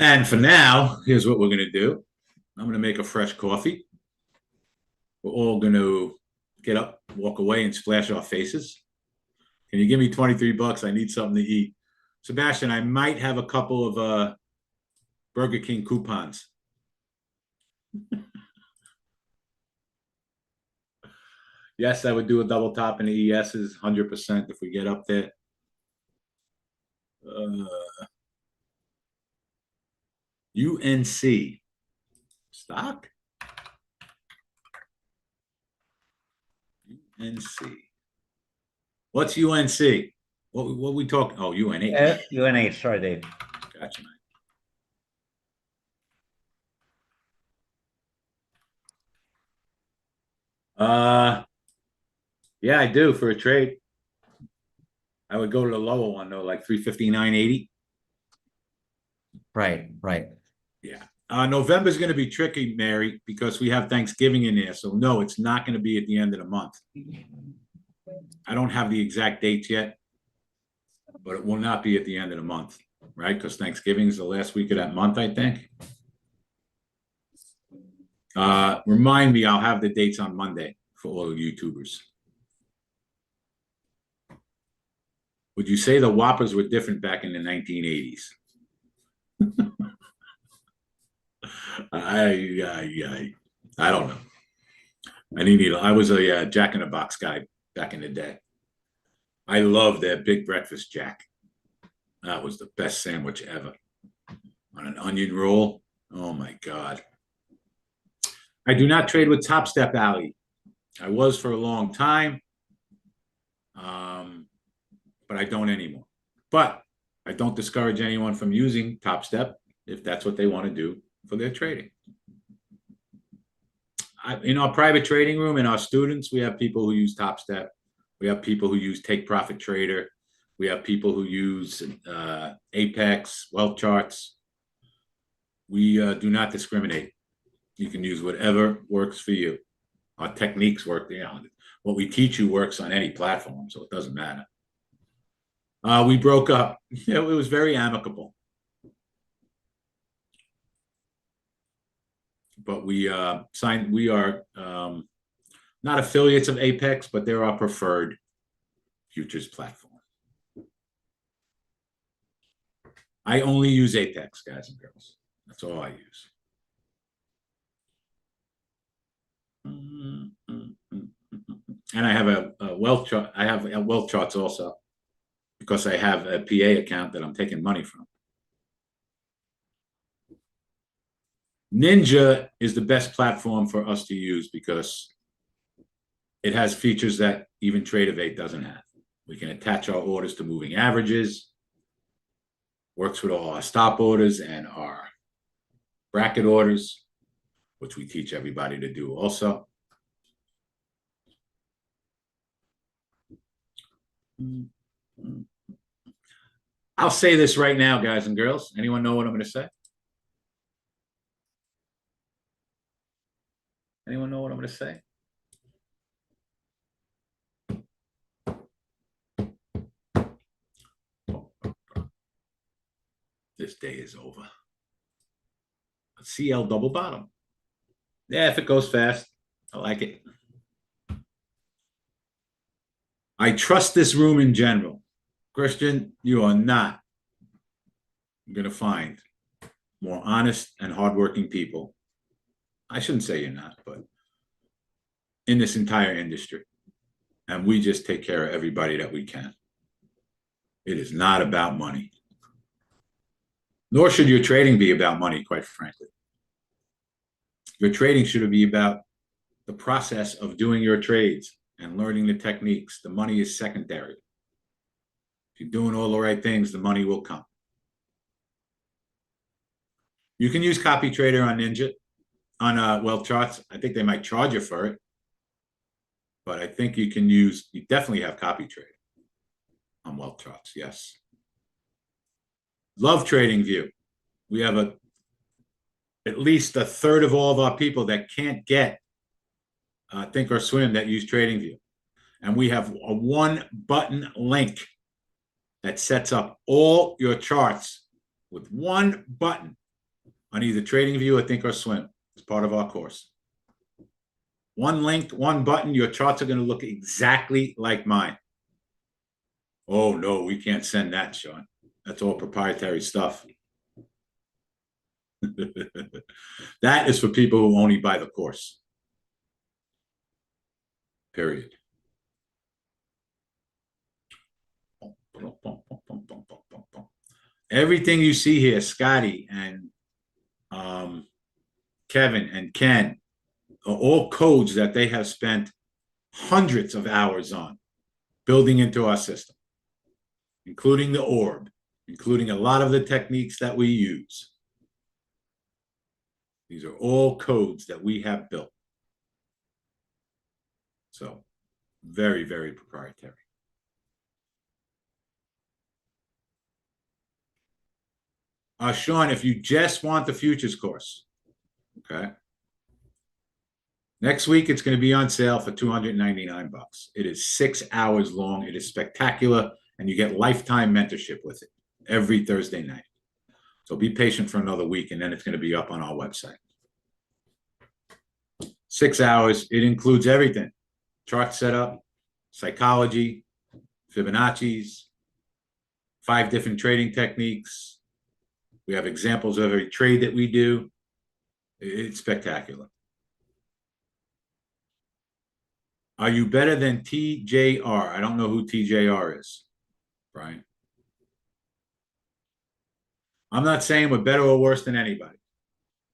And for now, here's what we're going to do. I'm going to make a fresh coffee. We're all going to get up, walk away, and splash our faces. Can you give me $23? I need something to eat. Sebastian, I might have a couple of Burger King coupons. Yes, I would do a double top in the ESs, 100% if we get up there. UNC stock? UNC. What's UNC? What we talking? Oh, UNH. UNH, sorry, Dave. Gotcha, man. Yeah, I do for a trade. I would go to the lower one though, like 359.80. Right. Yeah. November's going to be tricky, Mary, because we have Thanksgiving in there. So no, it's not going to be at the end of the month. I don't have the exact dates yet, but it will not be at the end of the month, right? Because Thanksgiving is the last week of that month, I think. Remind me, I'll have the dates on Monday for all the YouTubers. Would you say the Whoppers were different back in the 1980s? I don't know. I was a Jack in the Box guy back in the day. I love that Big Breakfast Jack. That was the best sandwich ever. On an onion roll. Oh my God. I do not trade with Top Step, Ali. I was for a long time. But I don't anymore. But I don't discourage anyone from using Top Step if that's what they want to do for their trading. In our private trading room, in our students, we have people who use Top Step. We have people who use Take Profit Trader. We have people who use Apex, Wealth Charts. We do not discriminate. You can use whatever works for you. Our techniques work. What we teach you works on any platform, so it doesn't matter. We broke up. It was very amicable. But we are not affiliates of Apex, but they're our preferred futures platform. I only use Apex, guys and girls. That's all I use. And I have a wealth chart. I have wealth charts also, because I have a PA account that I'm taking money from. Ninja is the best platform for us to use because it has features that even Tradeovate doesn't have. We can attach our orders to moving averages, works with all our stop orders and our bracket orders, which we teach everybody to do also. I'll say this right now, guys and girls. Anyone know what I'm going to say? Anyone know what I'm going to say? This day is over. A CL double bottom. Yeah, if it goes fast, I like it. I trust this room in general. Christian, you are not going to find more honest and hardworking people. I shouldn't say you're not, but in this entire industry. And we just take care of everybody that we can. It is not about money. Nor should your trading be about money, quite frankly. Your trading should be about the process of doing your trades and learning the techniques. The money is secondary. If you're doing all the right things, the money will come. You can use Copy Trader on Ninja, on Wealth Charts. I think they might charge you for it. But I think you definitely have Copy Trader on Wealth Charts, yes. Love Trading View. We have at least a third of all of our people that can't get Think or Swim that use TradingView. And we have a one-button link that sets up all your charts with one button. on either TradingView or Think or Swim. It's part of our course. One link, one button, your charts are going to look exactly like mine. Oh, no, we can't send that, Sean. That's all proprietary stuff. That is for people who only buy the course. Period. Everything you see here, Scotty and Kevin and Ken, are all codes that they have spent hundreds of hours on building into our system, including the orb, including a lot of the techniques that we use. These are all codes that we have built. So very, very proprietary. Sean, if you just want the futures course, okay, next week it's going to be on sale for $299. It is 6 hours long. It is spectacular, and you get lifetime mentorship with it every Thursday night. So be patient for another week, and then it's going to be up on our website. 6 hours. It includes everything: chart setup, psychology, Fibonacci's, 5 different trading techniques. We have examples of every trade that we do. It's spectacular. Are you better than TJR? I don't know who TJR is, Brian. I'm not saying we're better or worse than anybody,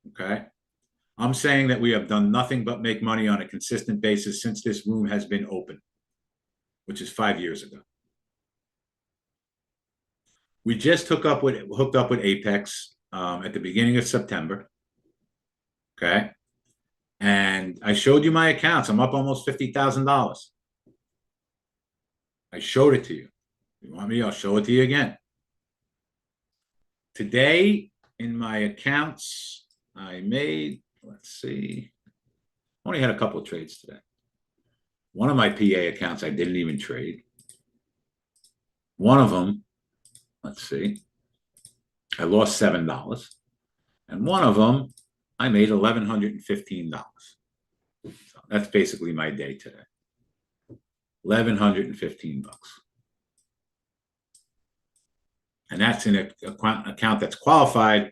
okay? I'm saying that we have done nothing but make money on a consistent basis since this room has been open, which is 5 years ago. We just hooked up with Apex at the beginning of September, okay? And I showed you my accounts. I'm up almost $50,000. I showed it to you. If you want me, I'll show it to you again. Today, in my accounts, I made, let's see, only had a couple of trades today. One of my PA accounts I didn't even trade. One of them, let's see, I lost $7. And one of them, I made $1,115. So that's basically my day today. $1,115. And that's in an account that's qualified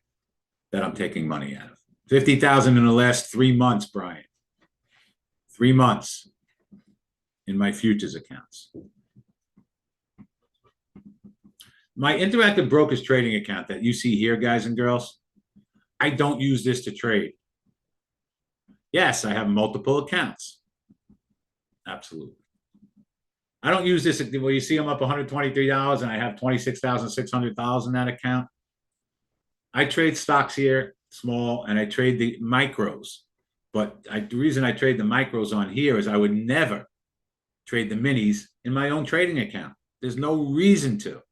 that I'm taking money out of. 50,000 in the last 3 months, Brian. 3 months in my futures accounts. My interactive brokers trading account that you see here, guys and girls, I don't use this to trade. Yes, I have multiple accounts. Absolutely. I don't use this. Well, you see I'm up $123 and I have $26,600 in that account. I trade stocks here, small, and I trade the micros. But the reason I trade the micros on here is I would never trade the minis in my own trading account. There's no reason to.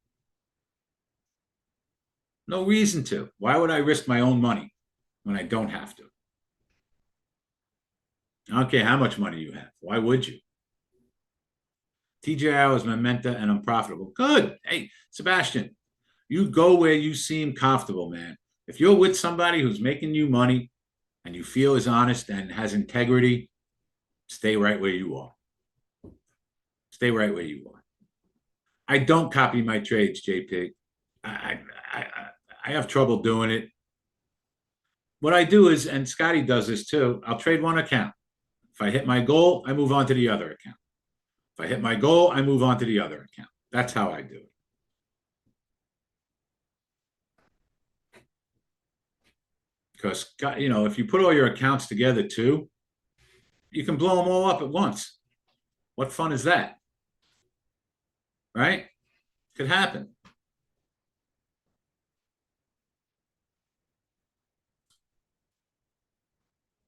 No reason to. Why would I risk my own money when I don't have to? I don't care how much money you have. Why would you? TJR is my mentor and I'm profitable. Good. Hey, Sebastian, you go where you seem comfortable, man. If you're with somebody who's making you money and you feel is honest and has integrity, stay right where you are. Stay right where you are. I don't copy my trades, JP. I have trouble doing it. What I do is, and Scotty does this too, I'll trade one account. If I hit my goal, I move on to the other account. If I hit my goal, I move on to the other account. That's how I do it. Because, you know, if you put all your accounts together too, you can blow them all up at once. What fun is that? Right? Could happen.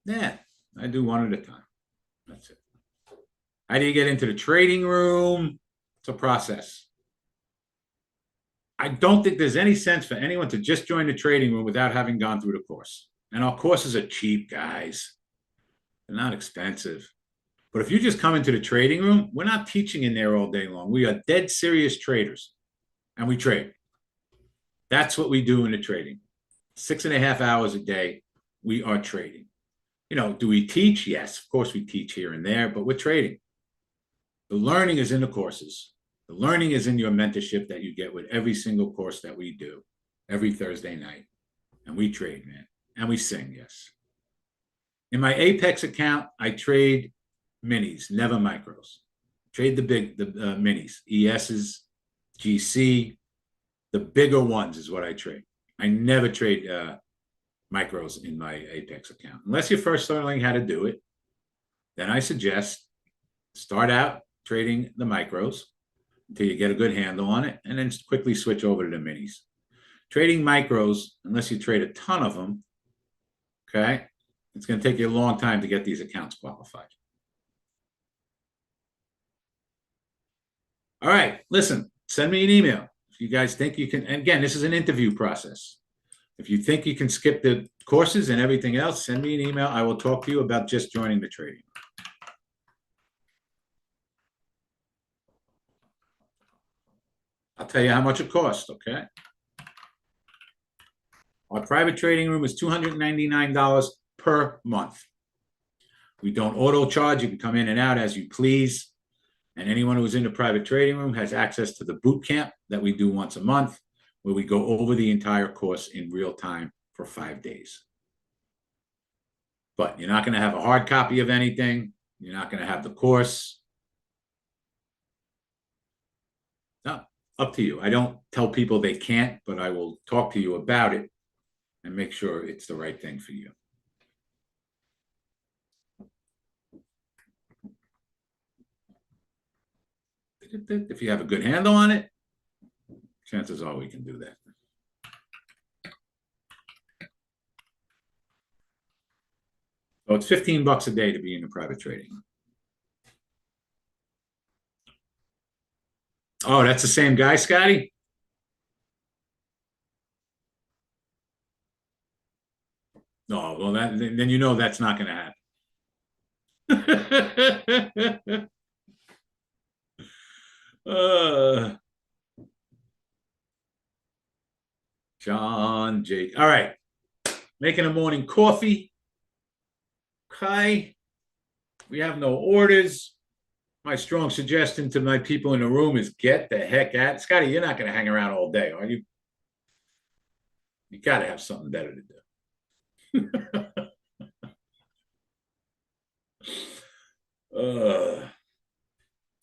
Yeah, I do one at a time. That's it. How do you get into the trading room? It's a process. I don't think there's any sense for anyone to just join the trading room without having gone through the course. And our courses are cheap, guys. They're not expensive. But if you just come into the trading room, we're not teaching in there all day long. We are dead serious traders, and we trade. That's what we do in the trading. 6.5 hours a day, we are trading. Do we teach? Yes, of course we teach here and there, but we're trading. The learning is in the courses. The learning is in your mentorship that you get with every single course that we do every Thursday night. And we trade, man. And we sing, yes. In my Apex account, I trade minis, never micros. Trade the minis, ESs, GC, the bigger ones is what I trade. I never trade micros in my Apex account. Unless you're first learning how to do it, then I suggest start out trading the micros until you get a good handle on it, and then quickly switch over to the minis. Trading micros, unless you trade a ton of them, okay, it's going to take you a long time to get these accounts qualified. All right, listen, send me an email if you guys think you can. And again, this is an interview process. If you think you can skip the courses and everything else, send me an email. I will talk to you about just joining the trading. I'll tell you how much it costs, okay? Our private trading room is $299 per month. We don't auto charge. You can come in and out as you please. And anyone who's in the private trading room has access to the boot camp that we do once a month, where we go over the entire course in real time for 5 days. But you're not going to have a hard copy of anything. You're not going to have the course. No, up to you. I don't tell people they can't, but I will talk to you about it and make sure it's the right thing for you. If you have a good handle on it, chances are we can do that. So it's $15 a day to be in the private trading. Oh, that's the same guy, Scotty? No, well, then you know that's not going to happen. John Jake. All right. Making a morning coffee. Okay. We have no orders. My strong suggestion to my people in the room is get the heck out. Scotty, you're not going to hang around all day, are you? You got to have something better to do.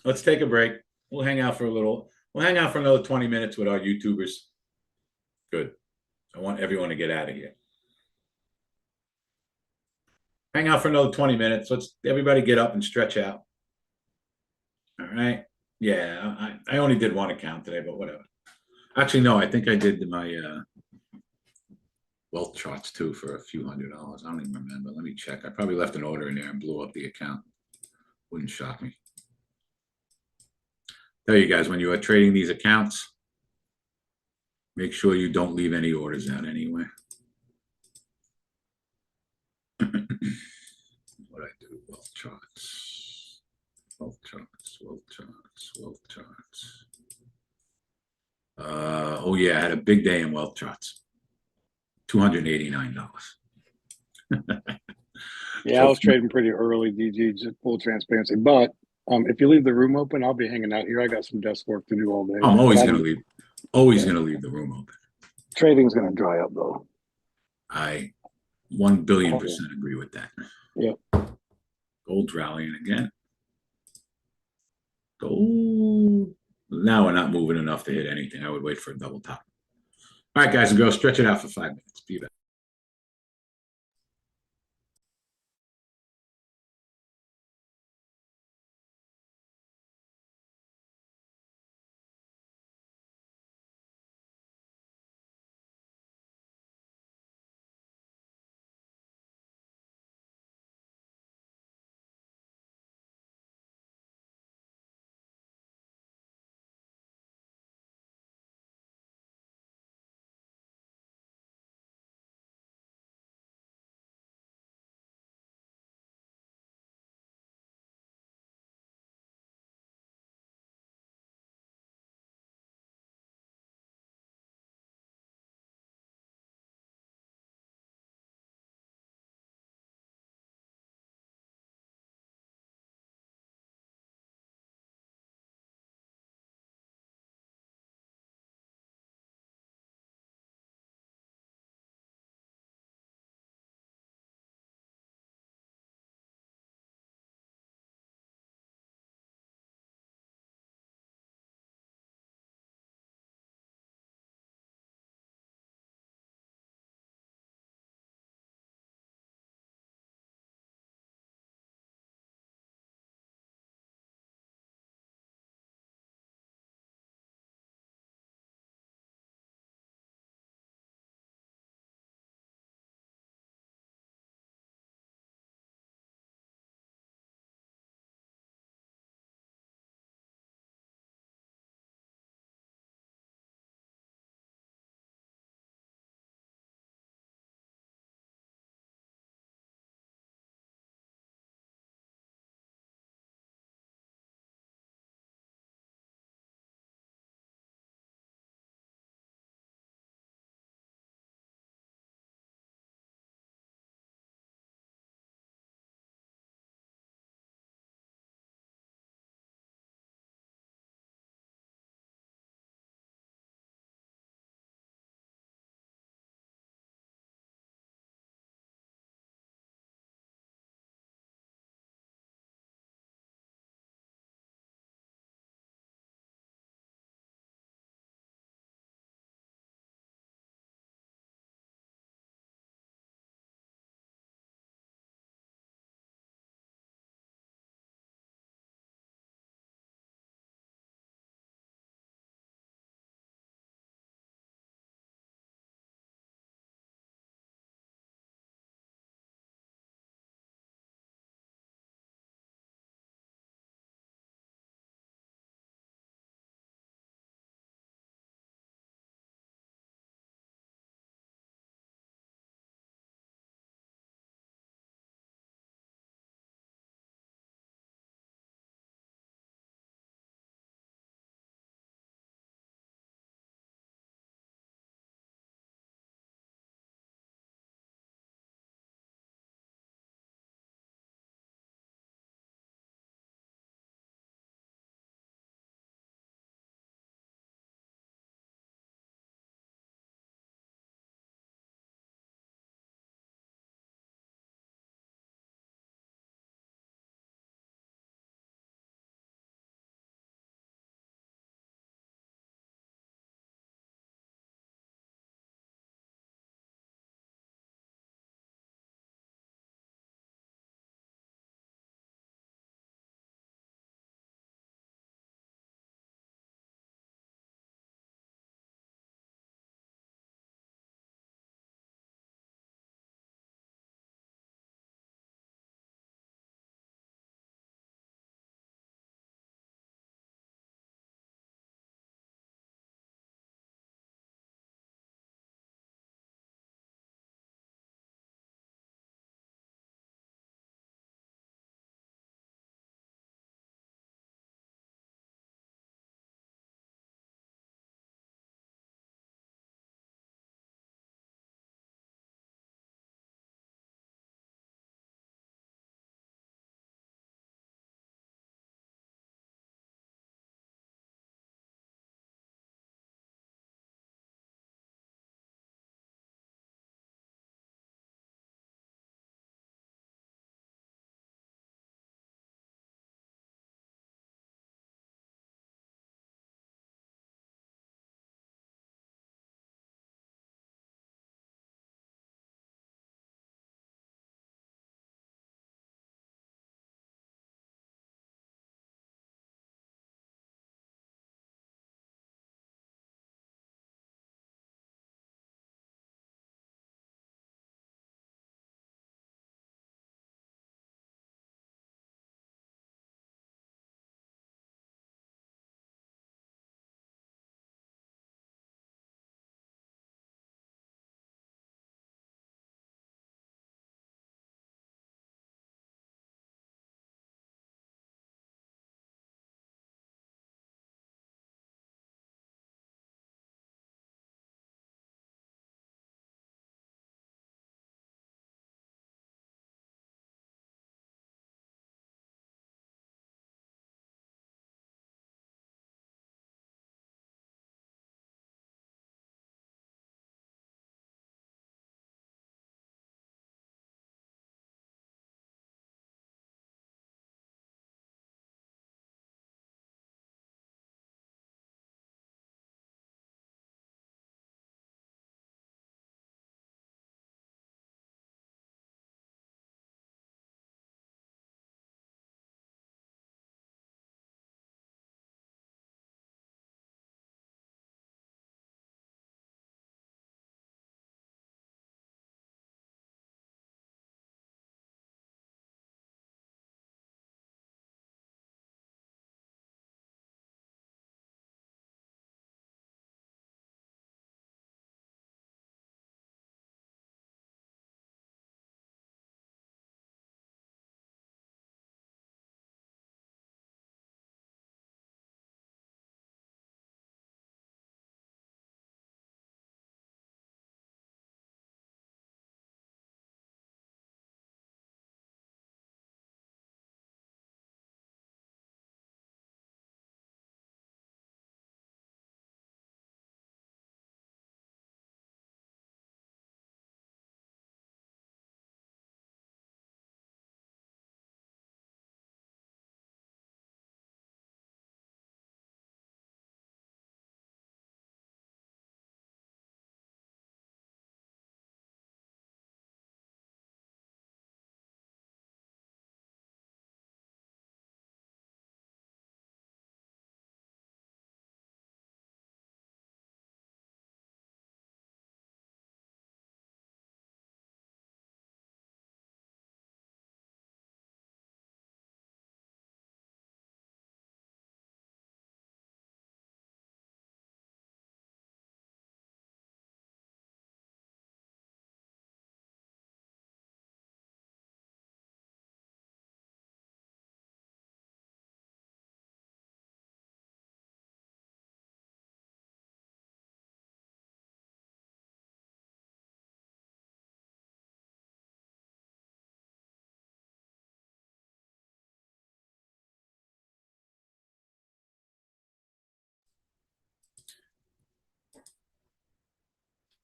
Let's take a break. We'll hang out for a little. We'll hang out for another 20 minutes with our YouTubers. Good. I want everyone to get out of here. Hang out for another 20 minutes. Let's everybody get up and stretch out. All right. Yeah, I only did one account today, but whatever. Actually, no, I think I did my wealth charts too for a few $100s. I don't even remember. Let me check. I probably left an order in there and blew up the account. Wouldn't shock me. Tell you guys, when you are trading these accounts, make sure you don't leave any orders out anyway. What I do, wealth charts, wealth charts, wealth charts, wealth charts. Oh yeah, I had a big day in wealth charts. $289. Yeah, I was trading pretty early, DG, just full transparency. But if you leave the room open, I'll be hanging out here. I got some desk work to do all day. I'm always going to leave. Always going to leave the room open. Trading's going to dry up, though. I 1,000,000,000% agree with that. Yep. Gold's rallying again. Gold. Now we're not moving enough to hit anything. I would wait for a double top. All right, guys and girls, stretch it out for 5 minutes. Be back.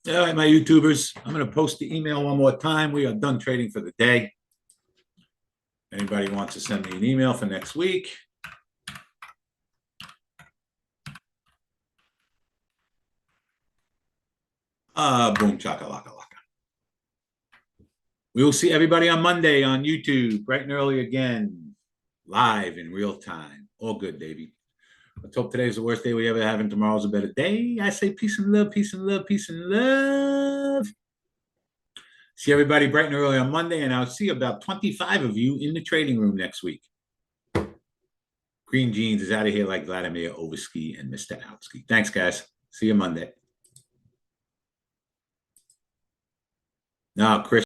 All right, my YouTubers, I'm going to post the email one more time. We are done trading for the day. Anybody wants to send me an email for next week? Boom, chakalaka laka. We will see everybody on Monday on YouTube, bright and early again, live in real time. All good, Davey. Let's hope today's the worst day we ever have and tomorrow's a better day. I say peace and love, peace and love, peace and love. See everybody bright and early on Monday, and I'll see about 25 of you in the trading room next week. Green Jeans is out of here like Vladimir Overski and Mr. Outsky. Thanks, guys. See you Monday. Now, Chris.